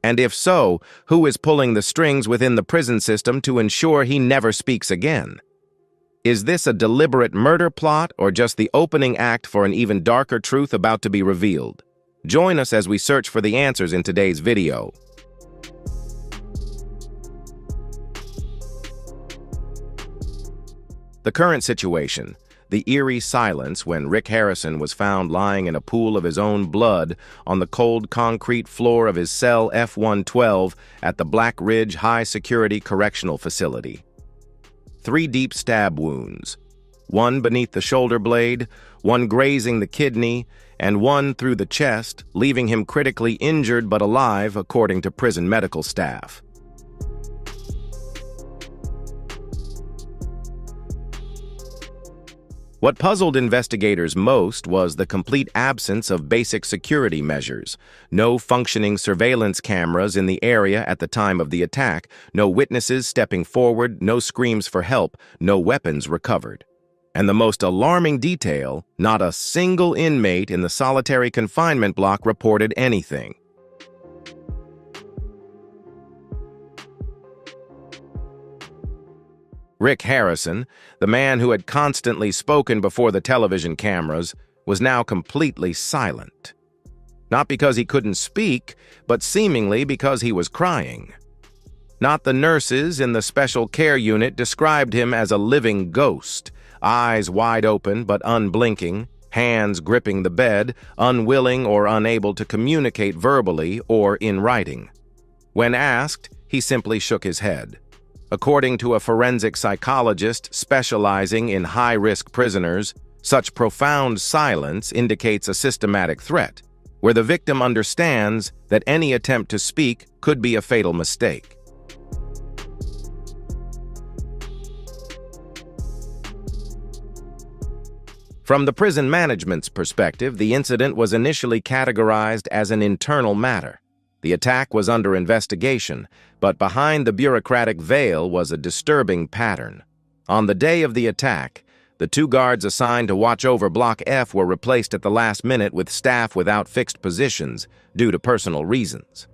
S1: And if so, who is pulling the strings within the prison system to ensure he never speaks again? Is this a deliberate murder plot or just the opening act for an even darker truth about to be revealed? Join us as we search for the answers in today's video. The current situation. The eerie silence when Rick Harrison was found lying in a pool of his own blood on the cold concrete floor of his cell F-112 at the Black Ridge High Security Correctional Facility. 3 deep stab wounds, one beneath the shoulder blade, one grazing the kidney, and one through the chest, leaving him critically injured but alive, according to prison medical staff. What puzzled investigators most was the complete absence of basic security measures. No functioning surveillance cameras in the area at the time of the attack, no witnesses stepping forward, no screams for help, no weapons recovered. And the most alarming detail, not a single inmate in the solitary confinement block reported anything. Rick Harrison, the man who had constantly spoken before the television cameras, was now completely silent. Not because he couldn't speak, but seemingly because he was crying. Not the nurses in the special care unit described him as a living ghost, eyes wide open but unblinking, hands gripping the bed, unwilling or unable to communicate verbally or in writing. When asked, he simply shook his head. According to a forensic psychologist specializing in high-risk prisoners, such profound silence indicates a systematic threat, where the victim understands that any attempt to speak could be a fatal mistake. From the prison management's perspective, the incident was initially categorized as an internal matter. The attack was under investigation, but behind the bureaucratic veil was a disturbing pattern. On the day of the attack, the 2 guards assigned to watch over Block F were replaced at the last minute with staff without fixed positions due to personal reasons.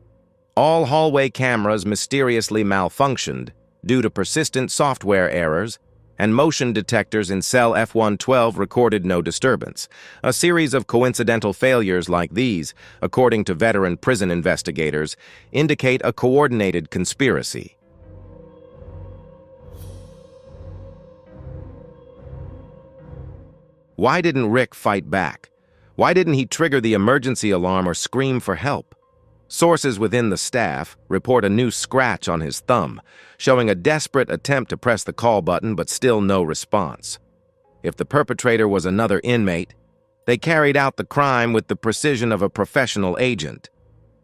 S1: All hallway cameras mysteriously malfunctioned due to persistent software errors, and motion detectors in cell F-112 recorded no disturbance. A series of coincidental failures like these, according to veteran prison investigators, indicate a coordinated conspiracy. Why didn't Rick fight back? Why didn't he trigger the emergency alarm or scream for help? Sources within the staff report a new scratch on his thumb, showing a desperate attempt to press the call button but still no response. If the perpetrator was another inmate, they carried out the crime with the precision of a professional agent.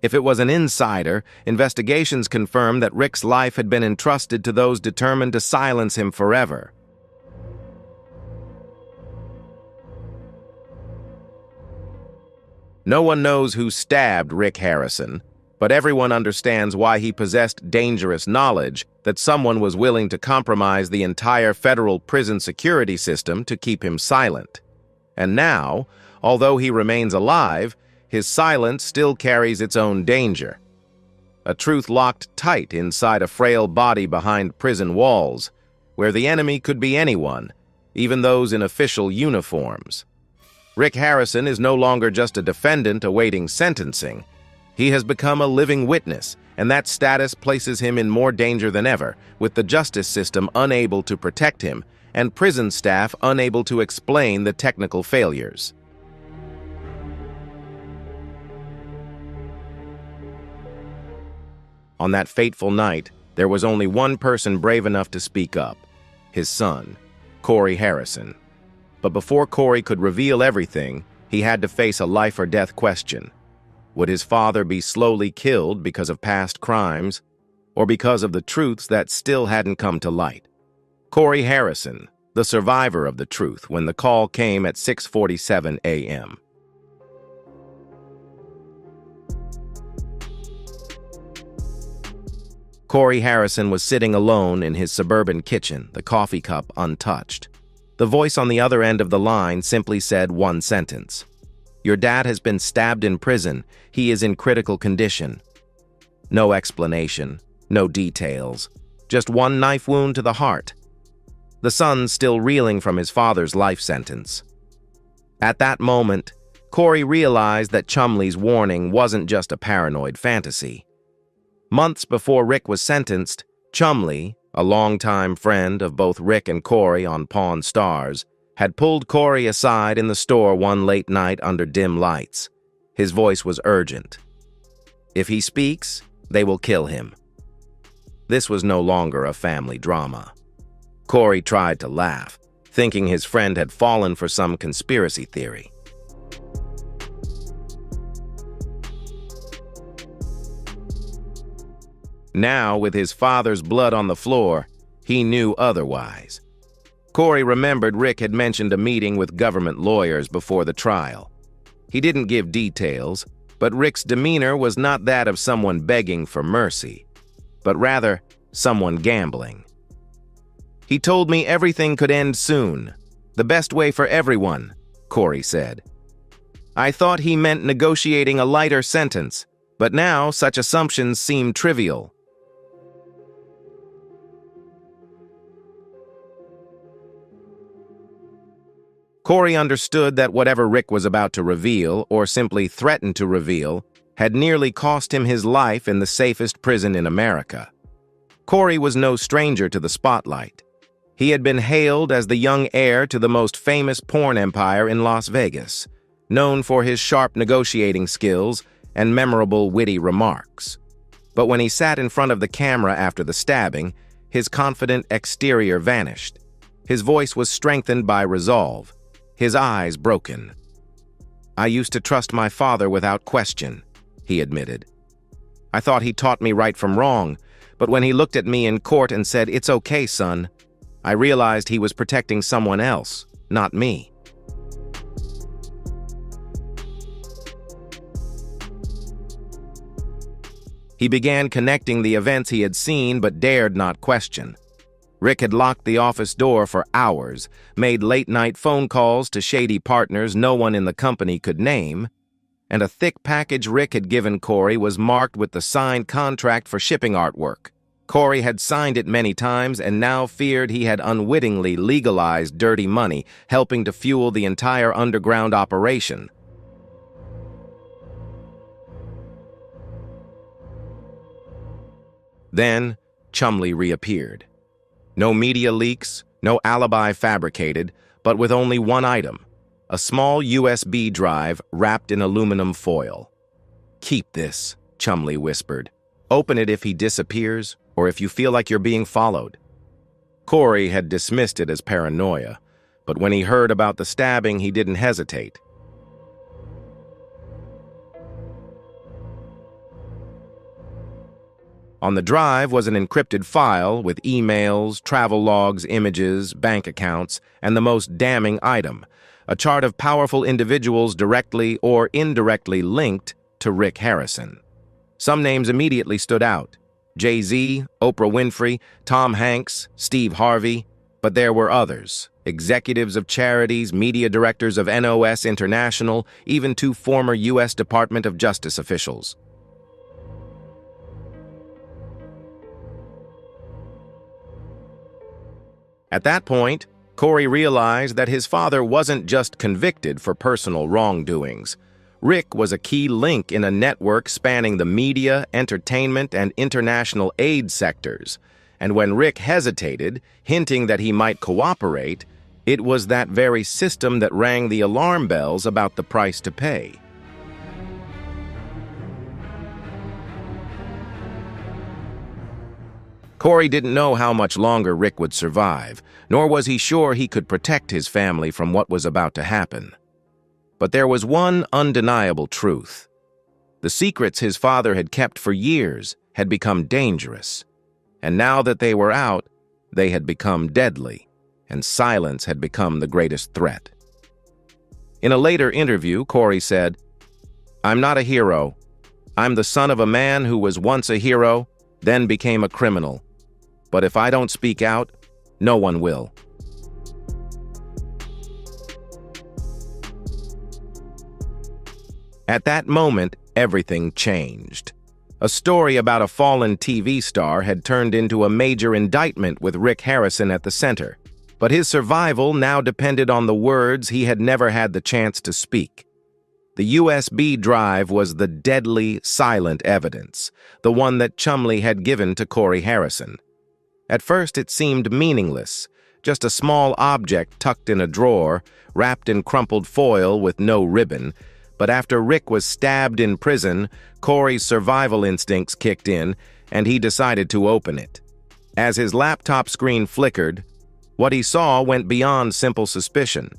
S1: If it was an insider, investigations confirmed that Rick's life had been entrusted to those determined to silence him forever. No one knows who stabbed Rick Harrison, but everyone understands why he possessed dangerous knowledge that someone was willing to compromise the entire federal prison security system to keep him silent. And now, although he remains alive, his silence still carries its own danger. A truth locked tight inside a frail body behind prison walls, where the enemy could be anyone, even those in official uniforms. Rick Harrison is no longer just a defendant awaiting sentencing. He has become a living witness, and that status places him in more danger than ever, with the justice system unable to protect him and prison staff unable to explain the technical failures. On that fateful night, there was only one person brave enough to speak up: his son, Corey Harrison. But before Corey could reveal everything, he had to face a life-or-death question. Would his father be slowly killed because of past crimes, or because of the truths that still hadn't come to light? Corey Harrison, the survivor of the truth, when the call came at 6:47 a.m. Corey Harrison was sitting alone in his suburban kitchen, the coffee cup untouched. The voice on the other end of the line simply said one sentence: "Your dad has been stabbed in prison. He is in critical condition." No explanation, no details, just one knife wound to the heart. The son still reeling from his father's life sentence. At that moment, Corey realized that Chumley's warning wasn't just a paranoid fantasy. Months before Rick was sentenced, Chumley, a longtime friend of both Rick and Corey on Pawn Stars, had pulled Corey aside in the store one late night under dim lights. His voice was urgent. If he speaks, they will kill him. This was no longer a family drama. Corey tried to laugh, thinking his friend had fallen for some conspiracy theory. Now, with his father's blood on the floor, he knew otherwise. Corey remembered Rick had mentioned a meeting with government lawyers before the trial. He didn't give details, but Rick's demeanor was not that of someone begging for mercy, but rather someone gambling. "He told me everything could end soon. The best way for everyone," Corey said. "I thought he meant negotiating a lighter sentence, but now such assumptions seem trivial." Corey understood that whatever Rick was about to reveal, or simply threatened to reveal, had nearly cost him his life in the safest prison in America. Corey was no stranger to the spotlight. He had been hailed as the young heir to the most famous porn empire in Las Vegas, known for his sharp negotiating skills and memorable witty remarks. But when he sat in front of the camera after the stabbing, his confident exterior vanished. His voice was strengthened by resolve, his eyes broken. "I used to trust my father without question," he admitted. "I thought he taught me right from wrong, but when he looked at me in court and said, 'It's okay, son,' I realized he was protecting someone else, not me." He began connecting the events he had seen but dared not question. Rick had locked the office door for hours, made late-night phone calls to shady partners no one in the company could name, and a thick package Rick had given Corey was marked with the signed contract for shipping artwork. Corey had signed it many times and now feared he had unwittingly legalized dirty money, helping to fuel the entire underground operation. Then, Chumley reappeared. No media leaks, no alibi fabricated, but with only one item: a small USB drive wrapped in aluminum foil. "Keep this," Chumley whispered. "Open it if he disappears, or if you feel like you're being followed." Corey had dismissed it as paranoia, but when he heard about the stabbing, he didn't hesitate. On the drive was an encrypted file with emails, travel logs, images, bank accounts, and the most damning item: a chart of powerful individuals directly or indirectly linked to Rick Harrison. Some names immediately stood out: Jay-Z, Oprah Winfrey, Tom Hanks, Steve Harvey. But there were others: executives of charities, media directors of NOS International, even 2 former U.S. Department of Justice officials. At that point, Corey realized that his father wasn't just convicted for personal wrongdoings. Rick was a key link in a network spanning the media, entertainment, and international aid sectors. And when Rick hesitated, hinting that he might cooperate, it was that very system that rang the alarm bells about the price to pay. Corey didn't know how much longer Rick would survive, nor was he sure he could protect his family from what was about to happen. But there was one undeniable truth. The secrets his father had kept for years had become dangerous, and now that they were out, they had become deadly, and silence had become the greatest threat. In a later interview, Corey said, "I'm not a hero. I'm the son of a man who was once a hero, then became a criminal. But if I don't speak out, no one will." At that moment, everything changed. A story about a fallen TV star had turned into a major indictment with Rick Harrison at the center, but his survival now depended on the words he had never had the chance to speak. The USB drive was the deadly, silent evidence, the one that Chumley had given to Corey Harrison. At first, it seemed meaningless, just a small object tucked in a drawer, wrapped in crumpled foil with no ribbon. But after Rick was stabbed in prison, Corey's survival instincts kicked in, and he decided to open it. As his laptop screen flickered, what he saw went beyond simple suspicion.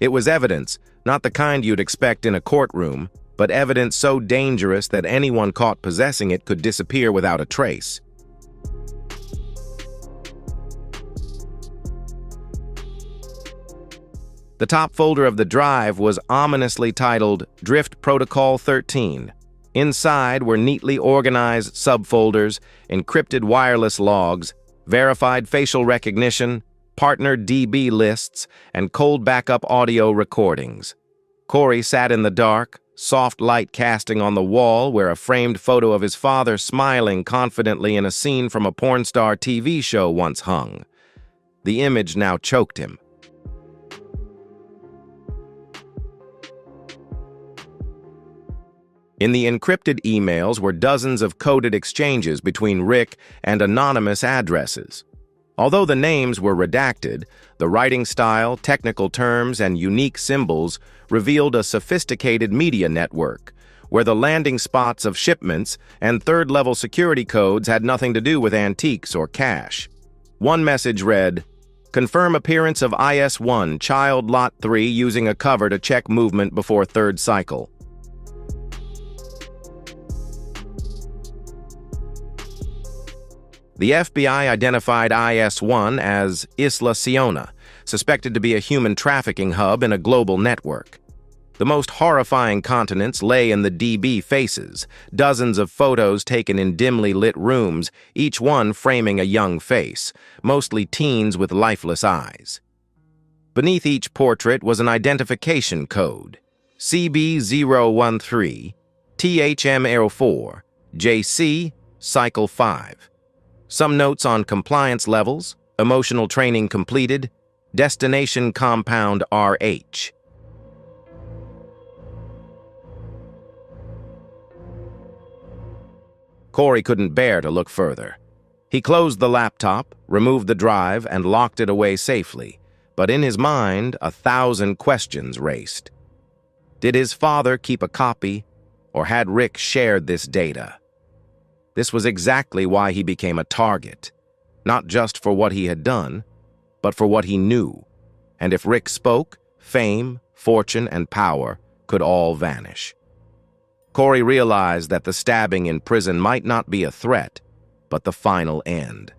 S1: It was evidence, not the kind you'd expect in a courtroom, but evidence so dangerous that anyone caught possessing it could disappear without a trace. The top folder of the drive was ominously titled Drift Protocol 13. Inside were neatly organized subfolders, encrypted wireless logs, verified facial recognition, partner DB lists, and cold backup audio recordings. Corey sat in the dark, soft light casting on the wall where a framed photo of his father smiling confidently in a scene from a porn star TV show once hung. The image now choked him. In the encrypted emails were dozens of coded exchanges between Rick and anonymous addresses. Although the names were redacted, the writing style, technical terms, and unique symbols revealed a sophisticated media network, where the landing spots of shipments and third-level security codes had nothing to do with antiques or cash. One message read, "Confirm appearance of IS-1, Child Lot 3 using a cover to check movement before third cycle." The FBI identified IS-1 as Isla Siona, suspected to be a human trafficking hub in a global network. The most horrifying continents lay in the DB faces, dozens of photos taken in dimly lit rooms, each one framing a young face, mostly teens with lifeless eyes. Beneath each portrait was an identification code, CB013, THM04, JC, Cycle 5. Some notes on compliance levels, emotional training completed, destination compound RH. Corey couldn't bear to look further. He closed the laptop, removed the drive, and locked it away safely, but in his mind, 1,000 questions raced. Did his father keep a copy, or had Rick shared this data? This was exactly why he became a target, not just for what he had done, but for what he knew. And if Rick spoke, fame, fortune, and power could all vanish. Corey realized that the stabbing in prison might not be a threat, but the final end.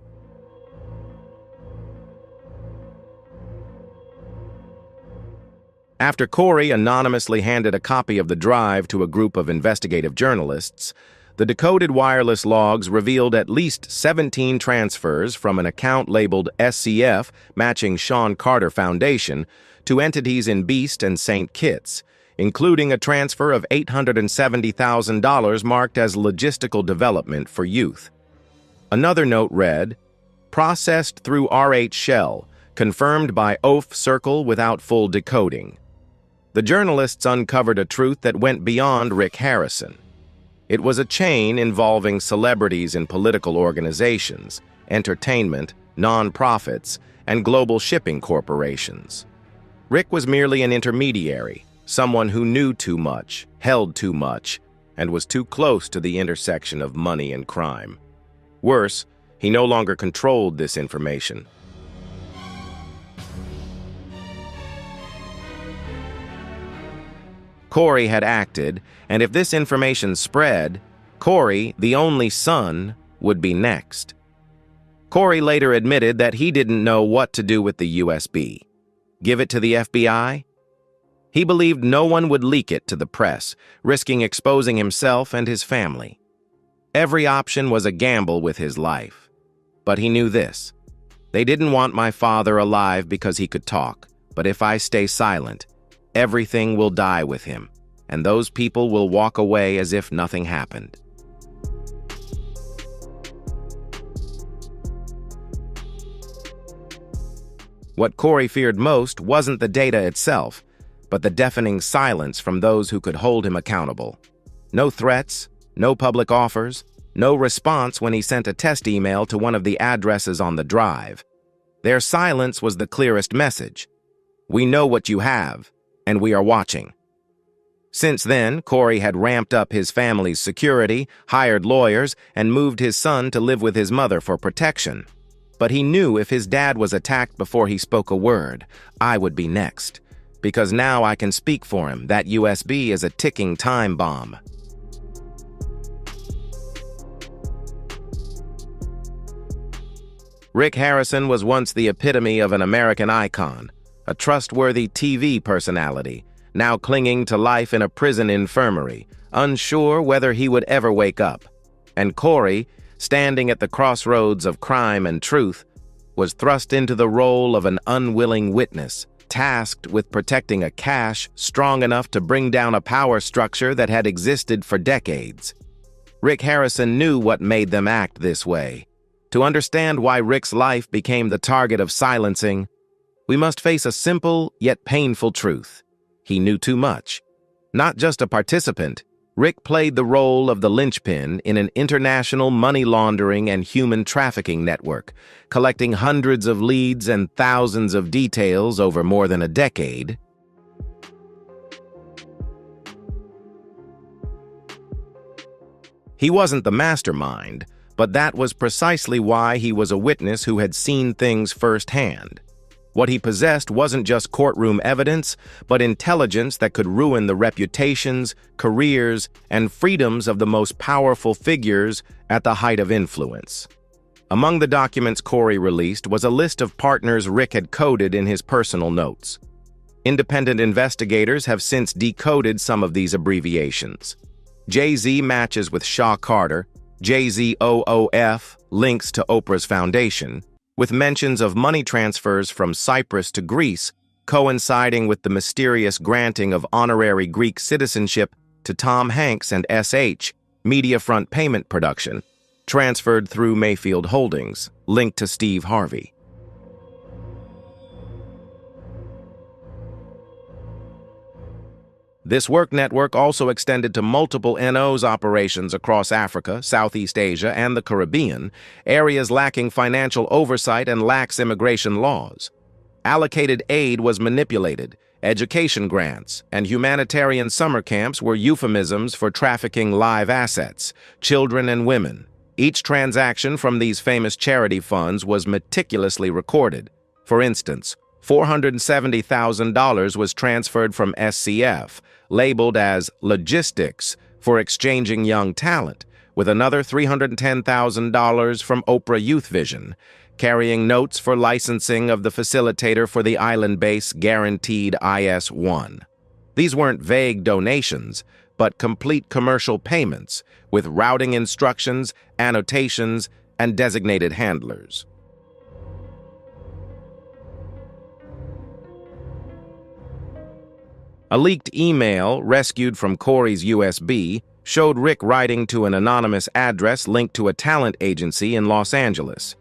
S1: After Corey anonymously handed a copy of the drive to a group of investigative journalists, the decoded wireless logs revealed at least 17 transfers from an account labeled SCF, matching Sean Carter Foundation, to entities in Beast and St. Kitts, including a transfer of $870,000 marked as logistical development for youth. Another note read, "Processed through RH Shell, confirmed by OAF Circle without full decoding." The journalists uncovered a truth that went beyond Rick Harrison. It was a chain involving celebrities in political organizations, entertainment, non-profits, and global shipping corporations. Rick was merely an intermediary, someone who knew too much, held too much, and was too close to the intersection of money and crime. Worse, He no longer controlled this information. Corey had acted, and if this information spread, Corey, the only son, would be next. Corey later admitted that he didn't know what to do with the USB. Give it to the FBI? He believed no one would leak it to the press, risking exposing himself and his family. Every option was a gamble with his life. But he knew this. They didn't want my father alive because he could talk, but if I stay silent, everything will die with him, and those people will walk away as if nothing happened. What Corey feared most wasn't the data itself, but the deafening silence from those who could hold him accountable. No threats, no public offers, no response when he sent a test email to one of the addresses on the drive. Their silence was the clearest message. We know what you have, and we are watching. Since then, Corey had ramped up his family's security, hired lawyers, and moved his son to live with his mother for protection. But he knew if his dad was attacked before he spoke a word, I would be next. Because now I can speak for him. That USB is a ticking time bomb. Rick Harrison was once the epitome of an American icon, a trustworthy TV personality, now clinging to life in a prison infirmary, unsure whether he would ever wake up. And Corey, standing at the crossroads of crime and truth, was thrust into the role of an unwilling witness, tasked with protecting a cache strong enough to bring down a power structure that had existed for decades. Rick Harrison knew what made them act this way. To understand why Rick's life became the target of silencing, we must face a simple yet painful truth. He knew too much. Not just a participant, Rick played the role of the linchpin in an international money laundering and human trafficking network, collecting hundreds of leads and thousands of details over more than a decade. He wasn't the mastermind, but that was precisely why he was a witness who had seen things firsthand. What he possessed wasn't just courtroom evidence, but intelligence that could ruin the reputations, careers, and freedoms of the most powerful figures at the height of influence. Among the documents Corey released was a list of partners Rick had coded in his personal notes. Independent investigators have since decoded some of these abbreviations. Jay-Z matches with Shaw Carter, JZOOF links to Oprah's foundation, with mentions of money transfers from Cyprus to Greece coinciding with the mysterious granting of honorary Greek citizenship to Tom Hanks and SH, Mediafront Payment Production, transferred through Mayfield Holdings, linked to Steve Harvey. This work network also extended to multiple NO's operations across Africa, Southeast Asia, and the Caribbean, areas lacking financial oversight and lax immigration laws. Allocated aid was manipulated, education grants, and humanitarian summer camps were euphemisms for trafficking live assets, children and women. Each transaction from these famous charity funds was meticulously recorded. For instance, $470,000 was transferred from SCF, labeled as logistics for exchanging young talent, with another $310,000 from Oprah Youth Vision, carrying notes for licensing of the facilitator for the island base guaranteed IS-1. These weren't vague donations, but complete commercial payments, with routing instructions, annotations, and designated handlers. A leaked email rescued from Corey's USB showed Rick writing to an anonymous address linked to a talent agency in Los Angeles.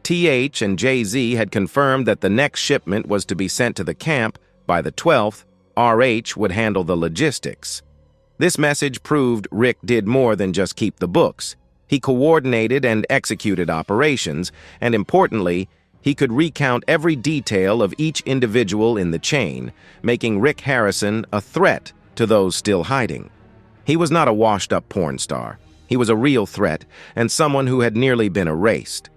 S1: TH and Jay-Z had confirmed that the next shipment was to be sent to the camp by the 12th. RH would handle the logistics. This message proved Rick did more than just keep the books. He coordinated and executed operations, and importantly, he could recount every detail of each individual in the chain, making Rick Harrison a threat to those still hiding. He was not a washed-up porn star. He was a real threat, and someone who had nearly been erased.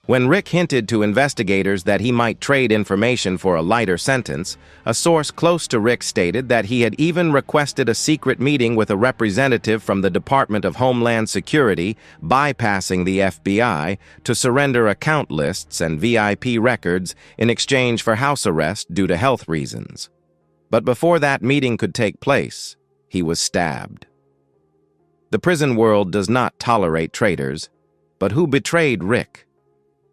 S1: When Rick hinted to investigators that he might trade information for a lighter sentence, a source close to Rick stated that he had even requested a secret meeting with a representative from the Department of Homeland Security, bypassing the FBI, to surrender account lists and VIP records in exchange for house arrest due to health reasons. But before that meeting could take place, he was stabbed. The prison world does not tolerate traitors, but who betrayed Rick?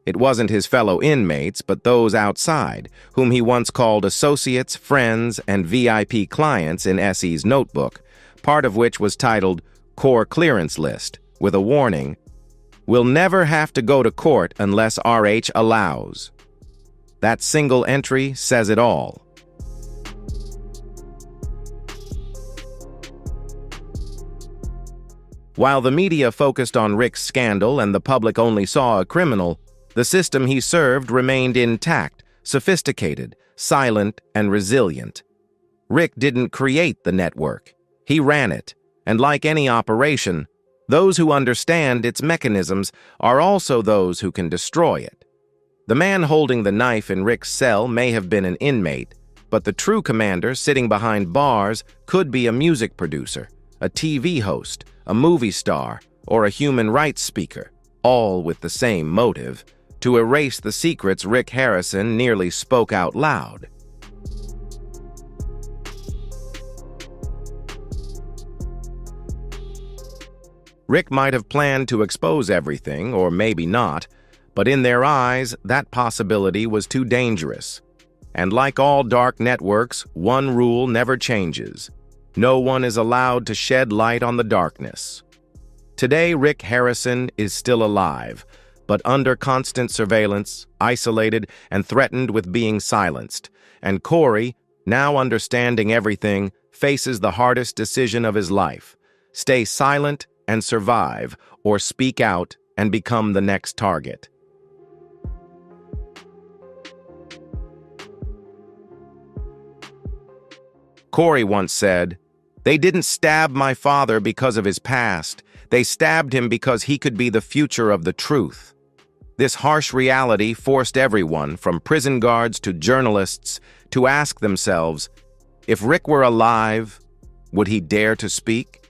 S1: It wasn't his fellow inmates, but those outside, whom he once called associates, friends, and VIP clients in Essie's notebook, part of which was titled Core Clearance List, with a warning, "We'll never have to go to court unless RH allows." That single entry says it all. While the media focused on Rick's scandal and the public only saw a criminal, the system he served remained intact, sophisticated, silent, and resilient. Rick didn't create the network. He ran it, and like any operation, those who understand its mechanisms are also those who can destroy it. The man holding the knife in Rick's cell may have been an inmate, but the true commander sitting behind bars could be a music producer, a TV host, a movie star, or a human rights speaker, all with the same motive: to erase the secrets Rick Harrison nearly spoke out loud. Rick might have planned to expose everything, or maybe not, but in their eyes, that possibility was too dangerous. And like all dark networks, one rule never changes: no one is allowed to shed light on the darkness. Today, Rick Harrison is still alive, but under constant surveillance, isolated, and threatened with being silenced. And Corey, now understanding everything, faces the hardest decision of his life: stay silent and survive, or speak out and become the next target. Corey once said, "They didn't stab my father because of his past. They stabbed him because he could be the future of the truth." This harsh reality forced everyone, from prison guards to journalists, to ask themselves, if Rick were alive, would he dare to speak?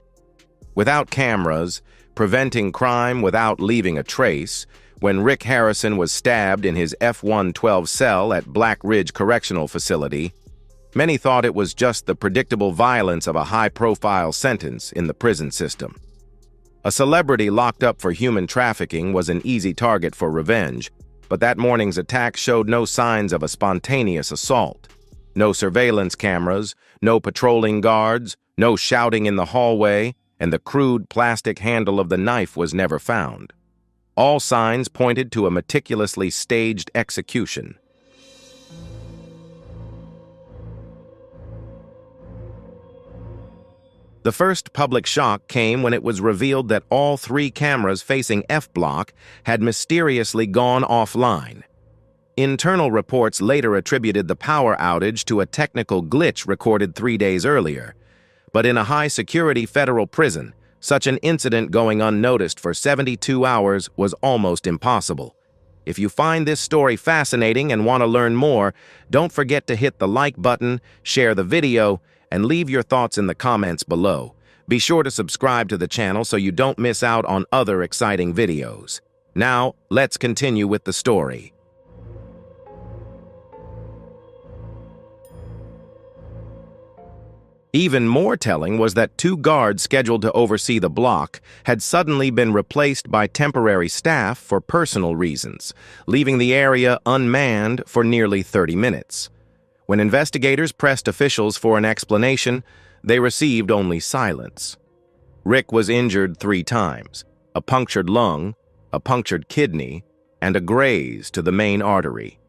S1: Without cameras, preventing crime without leaving a trace, when Rick Harrison was stabbed in his F-112 cell at Black Ridge Correctional Facility, many thought it was just the predictable violence of a high-profile sentence in the prison system. A celebrity locked up for human trafficking was an easy target for revenge, but that morning's attack showed no signs of a spontaneous assault. No surveillance cameras, no patrolling guards, no shouting in the hallway, and the crude plastic handle of the knife was never found. All signs pointed to a meticulously staged execution. The first public shock came when it was revealed that all 3 cameras facing F Block had mysteriously gone offline. Internal reports later attributed the power outage to a technical glitch recorded 3 days earlier. But in a high-security federal prison, such an incident going unnoticed for 72 hours was almost impossible. If you find this story fascinating and want to learn more, don't forget to hit the like button, share the video, and leave your thoughts in the comments below. Be sure to subscribe to the channel so you don't miss out on other exciting videos. Now, let's continue with the story. Even more telling was that 2 guards scheduled to oversee the block had suddenly been replaced by temporary staff for personal reasons, leaving the area unmanned for nearly 30 minutes. When investigators pressed officials for an explanation, they received only silence. Rick was injured 3 times: a punctured lung, a punctured kidney, and a graze to the main artery.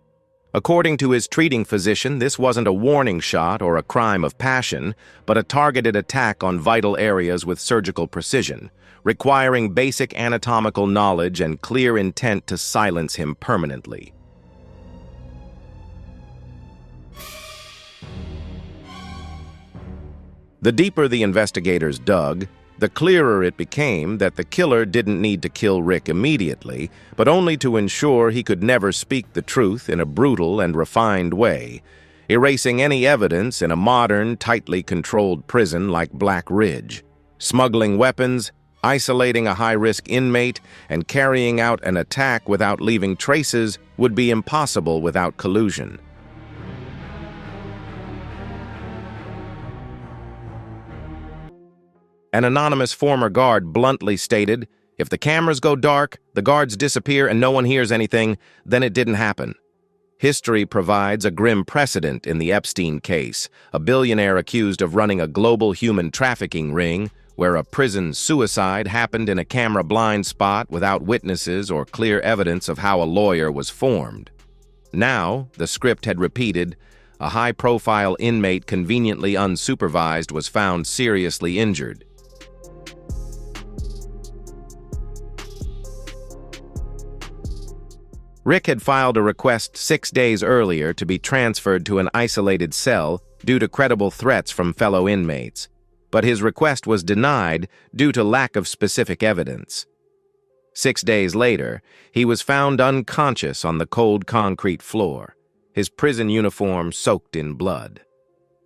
S1: According to his treating physician, this wasn't a warning shot or a crime of passion, but a targeted attack on vital areas with surgical precision, requiring basic anatomical knowledge and clear intent to silence him permanently. The deeper the investigators dug, the clearer it became that the killer didn't need to kill Rick immediately, but only to ensure he could never speak the truth in a brutal and refined way, erasing any evidence in a modern, tightly controlled prison like Black Ridge. Smuggling weapons, isolating a high-risk inmate, and carrying out an attack without leaving traces would be impossible without collusion. An anonymous former guard bluntly stated, "If the cameras go dark, the guards disappear, and no one hears anything, then it didn't happen." History provides a grim precedent in the Epstein case, a billionaire accused of running a global human trafficking ring, where a prison suicide happened in a camera blind spot without witnesses or clear evidence of how a lawyer was formed. Now, the script had repeated, a high-profile inmate conveniently unsupervised was found seriously injured. Rick had filed a request 6 days earlier to be transferred to an isolated cell due to credible threats from fellow inmates, but his request was denied due to lack of specific evidence. 6 days later, he was found unconscious on the cold concrete floor, his prison uniform soaked in blood.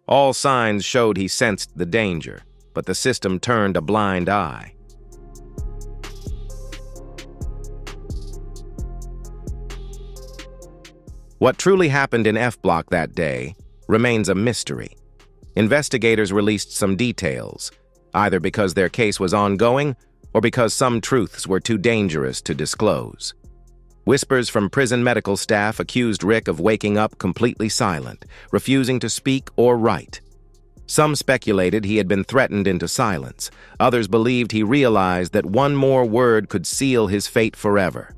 S1: All signs showed he sensed the danger, but the system turned a blind eye. What truly happened in F Block that day remains a mystery. Investigators released some details, either because their case was ongoing or because some truths were too dangerous to disclose. Whispers from prison medical staff accused Rick of waking up completely silent, refusing to speak or write. Some speculated he had been threatened into silence. Others believed he realized that one more word could seal his fate forever.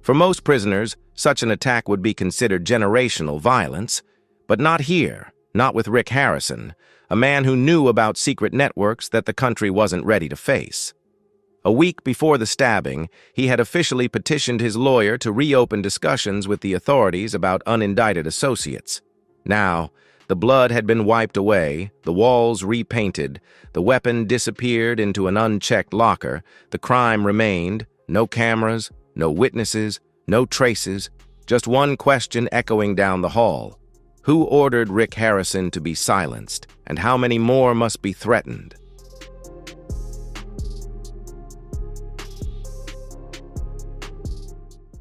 S1: For most prisoners, such an attack would be considered generational violence, but not here, not with Rick Harrison, a man who knew about secret networks that the country wasn't ready to face. A week before the stabbing, he had officially petitioned his lawyer to reopen discussions with the authorities about unindicted associates. Now, the blood had been wiped away, the walls repainted, the weapon disappeared into an unchecked locker, the crime remained, no cameras, no witnesses, no traces, just one question echoing down the hall. Who ordered Rick Harrison to be silenced, and how many more must be threatened?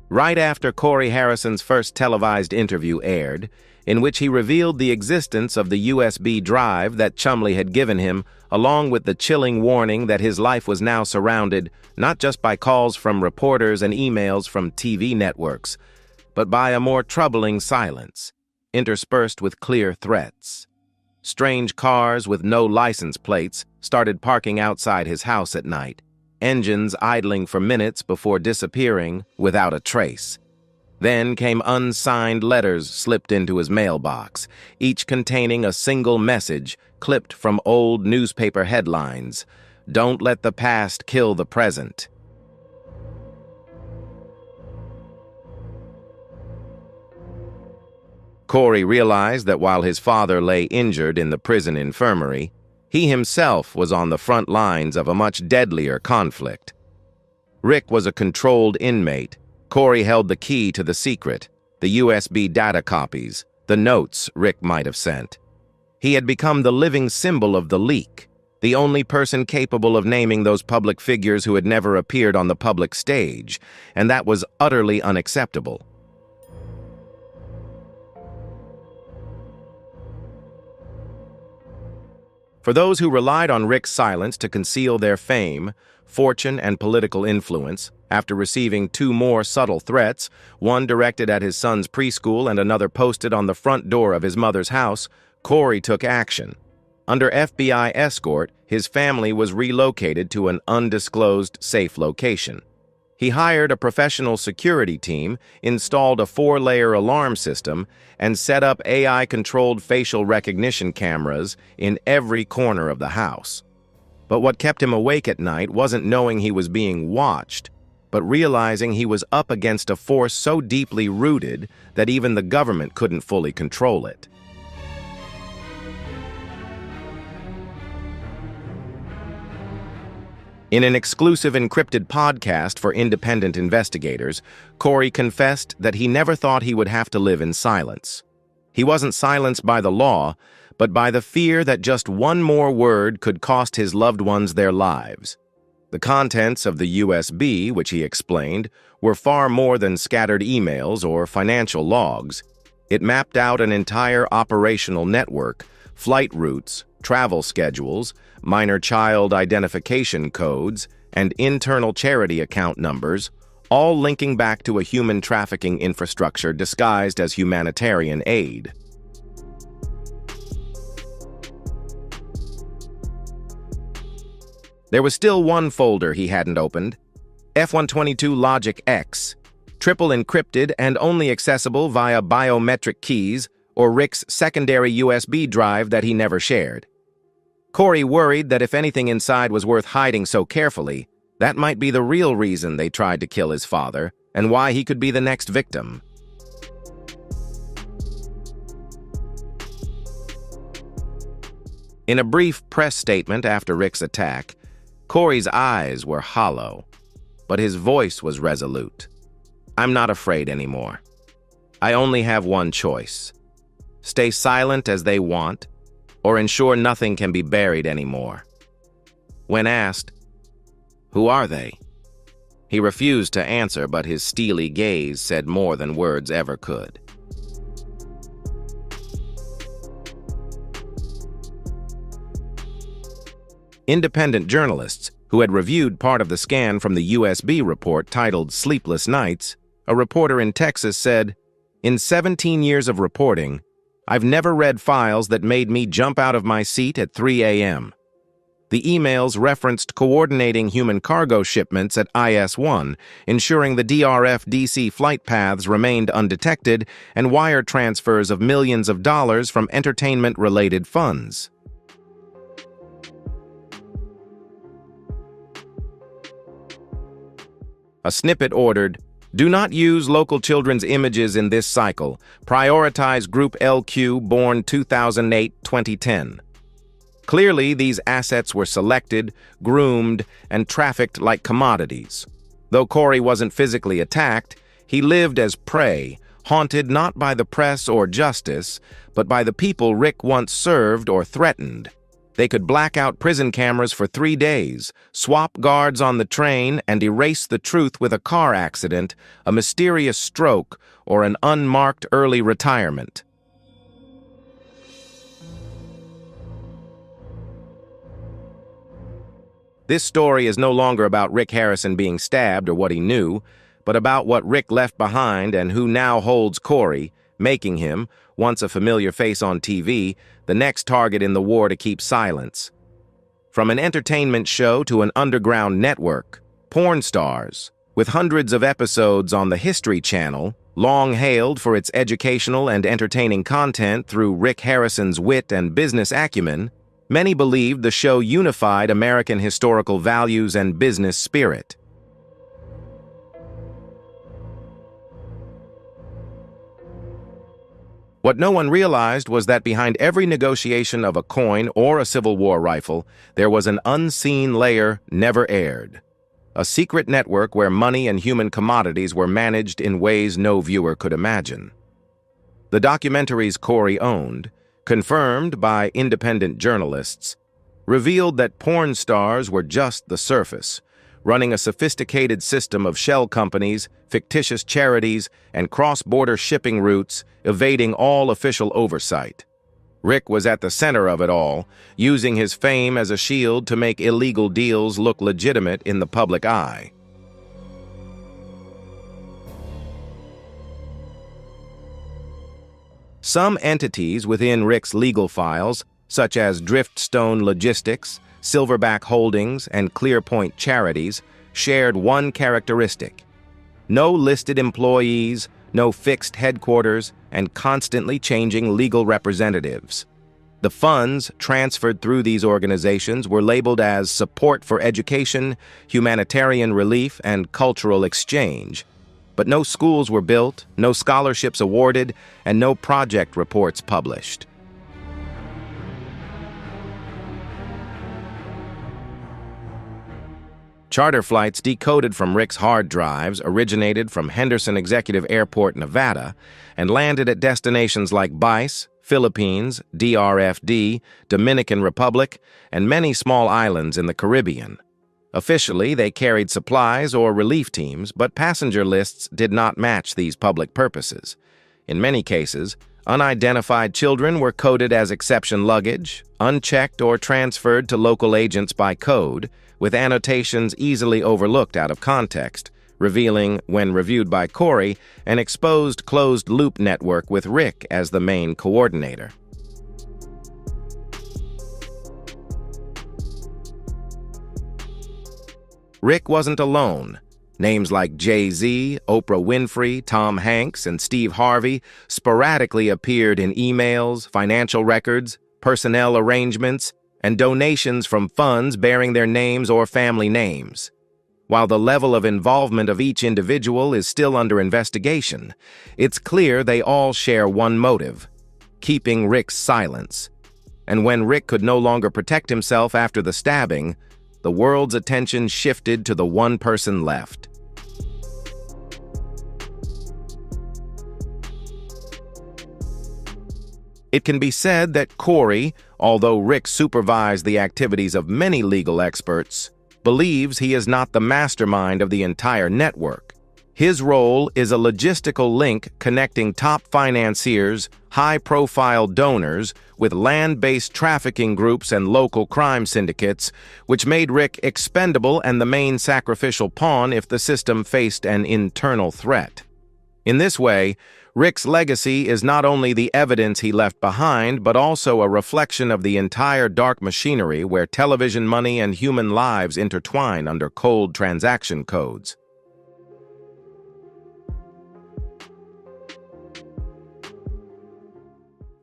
S1: Right after Corey Harrison's first televised interview aired, in which he revealed the existence of the USB drive that Chumley had given him, along with the chilling warning that his life was now surrounded not just by calls from reporters and emails from TV networks, but by a more troubling silence, interspersed with clear threats. Strange cars with no license plates started parking outside his house at night, engines idling for minutes before disappearing without a trace. Then came unsigned letters slipped into his mailbox, each containing a single message clipped from old newspaper headlines. Don't let the past kill the present. Corey realized that while his father lay injured in the prison infirmary, he himself was on the front lines of a much deadlier conflict. Rick was a controlled inmate. Corey held the key to the secret, the USB data copies, the notes Rick might have sent. He had become the living symbol of the leak, the only person capable of naming those public figures who had never appeared on the public stage, and that was utterly unacceptable. For those who relied on Rick's silence to conceal their fame, fortune, and political influence, after receiving 2 more subtle threats, one directed at his son's preschool and another posted on the front door of his mother's house, Corey took action. Under FBI escort, his family was relocated to an undisclosed safe location. He hired a professional security team, installed a 4-layer alarm system, and set up AI-controlled facial recognition cameras in every corner of the house. But what kept him awake at night wasn't knowing he was being watched. but realizing he was up against a force so deeply rooted that even the government couldn't fully control it. In an exclusive encrypted podcast for independent investigators, Corey confessed that he never thought he would have to live in silence. He wasn't silenced by the law, but by the fear that just one more word could cost his loved ones their lives. The contents of the USB, which he explained, were far more than scattered emails or financial logs. It mapped out an entire operational network, flight routes, travel schedules, minor child identification codes, and internal charity account numbers, all linking back to a human trafficking infrastructure disguised as humanitarian aid. There was still one folder he hadn't opened, F-122 Logic X, triple encrypted and only accessible via biometric keys or Rick's secondary USB drive that he never shared. Corey worried that if anything inside was worth hiding so carefully, that might be the real reason they tried to kill his father and why he could be the next victim. In a brief press statement after Rick's attack, Corey's eyes were hollow, but his voice was resolute. "I'm not afraid anymore. I only have one choice. Stay silent as they want, or ensure nothing can be buried anymore." When asked, "Who are they?" he refused to answer, but his steely gaze said more than words ever could. Independent journalists who had reviewed part of the scan from the USB report titled Sleepless Nights, a reporter in Texas said, "In 17 years of reporting, I've never read files that made me jump out of my seat at 3 a.m. The emails referenced coordinating human cargo shipments at IS-1, ensuring the DRF-DC flight paths remained undetected, and wire transfers of millions of dollars from entertainment-related funds." A snippet ordered, "Do not use local children's images in this cycle. Prioritize Group LQ born 2008-2010. Clearly, these assets were selected, groomed, and trafficked like commodities. Though Corey wasn't physically attacked, he lived as prey, haunted not by the press or justice, but by the people Rick once served or threatened. They could black out prison cameras for 3 days, swap guards on the train, and erase the truth with a car accident, a mysterious stroke, or an unmarked early retirement. This story is no longer about Rick Harrison being stabbed or what he knew, but about what Rick left behind and who now holds Corey, making him, once a familiar face on TV, the next target in the war to keep silence. From an entertainment show to an underground network, porn stars, with hundreds of episodes on the History Channel, long hailed for its educational and entertaining content through Rick Harrison's wit and business acumen, many believed the show unified American historical values and business spirit. What no one realized was that behind every negotiation of a coin or a Civil War rifle, there was an unseen layer never aired. A secret network where money and human commodities were managed in ways no viewer could imagine. The documentaries Corey owned, confirmed by independent journalists, revealed that porn stars were just the surface, running a sophisticated system of shell companies, fictitious charities, and cross-border shipping routes, evading all official oversight. Rick was at the center of it all, using his fame as a shield to make illegal deals look legitimate in the public eye. Some entities within Rick's legal files, such as Driftstone Logistics, Silverback Holdings, and Clearpoint Charities, shared one characteristic: no listed employees, no fixed headquarters, and constantly changing legal representatives. The funds transferred through these organizations were labeled as support for education, humanitarian relief, and cultural exchange. But no schools were built, no scholarships awarded, and no project reports published. Charter flights decoded from Rick's hard drives originated from Henderson Executive Airport, Nevada, and landed at destinations like Bice, Philippines, DRFD, Dominican Republic, and many small islands in the Caribbean. Officially, they carried supplies or relief teams, but passenger lists did not match these public purposes. In many cases, unidentified children were coded as exception luggage, unchecked or transferred to local agents by code, with annotations easily overlooked out of context, revealing, when reviewed by Corey, an exposed closed-loop network with Rick as the main coordinator. Rick wasn't alone. Names like Jay-Z, Oprah Winfrey, Tom Hanks, and Steve Harvey sporadically appeared in emails, financial records, personnel arrangements, and donations from funds bearing their names or family names. While the level of involvement of each individual is still under investigation, it's clear they all share one motive: keeping Rick's silence. And when Rick could no longer protect himself after the stabbing, the world's attention shifted to the one person left. It can be said that Corey, although Rick supervised the activities of many legal experts, believes he is not the mastermind of the entire network. His role is a logistical link connecting top financiers, high-profile donors, with land-based trafficking groups and local crime syndicates, which made Rick expendable and the main sacrificial pawn if the system faced an internal threat. In this way, Rick's legacy is not only the evidence he left behind, but also a reflection of the entire dark machinery where television money and human lives intertwine under cold transaction codes.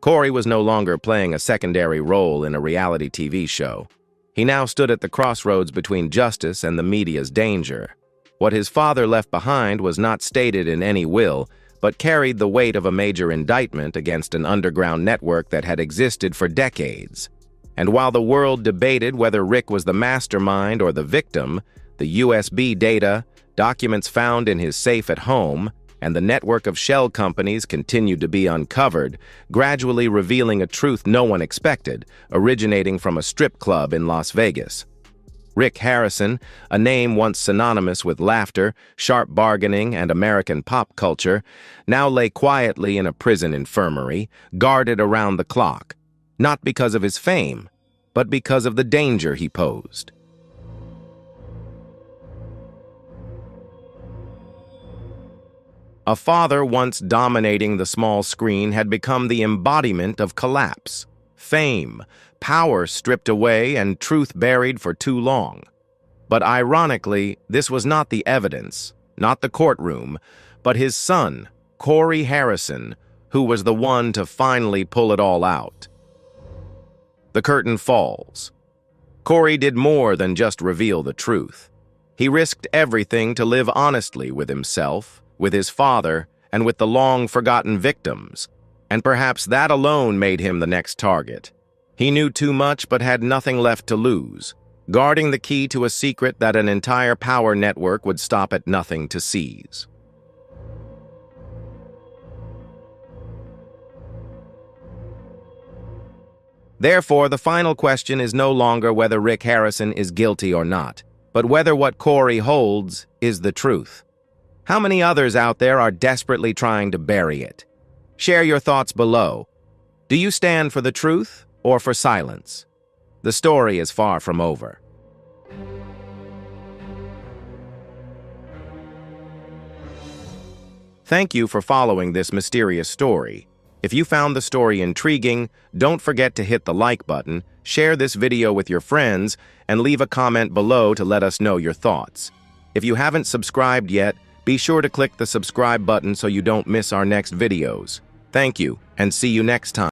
S1: Corey was no longer playing a secondary role in a reality TV show. He now stood at the crossroads between justice and the media's danger. What his father left behind was not stated in any will, but carried the weight of a major indictment against an underground network that had existed for decades. And while the world debated whether Rick was the mastermind or the victim, the USB data, documents found in his safe at home, and the network of shell companies continued to be uncovered, gradually revealing a truth no one expected, originating from a strip club in Las Vegas. Rick Harrison, a name once synonymous with laughter, sharp bargaining, and American pop culture, now lay quietly in a prison infirmary, guarded around the clock, not because of his fame, but because of the danger he posed. A father once dominating the small screen had become the embodiment of collapse, fame, power stripped away, and truth buried for too long. But ironically, this was not the evidence, not the courtroom, but his son, Corey Harrison, who was the one to finally pull it all out. The curtain falls. Corey did more than just reveal the truth. He risked everything to live honestly with himself, with his father, and with the long-forgotten victims, and perhaps that alone made him the next target. He knew too much but had nothing left to lose, guarding the key to a secret that an entire power network would stop at nothing to seize. Therefore, the final question is no longer whether Rick Harrison is guilty or not, but whether what Corey holds is the truth. How many others out there are desperately trying to bury it? Share your thoughts below. Do you stand for the truth or for silence? The story is far from over. Thank you for following this mysterious story. If you found the story intriguing, don't forget to hit the like button, share this video with your friends, and leave a comment below to let us know your thoughts. If you haven't subscribed yet, be sure to click the subscribe button so you don't miss our next videos. Thank you, and see you next time.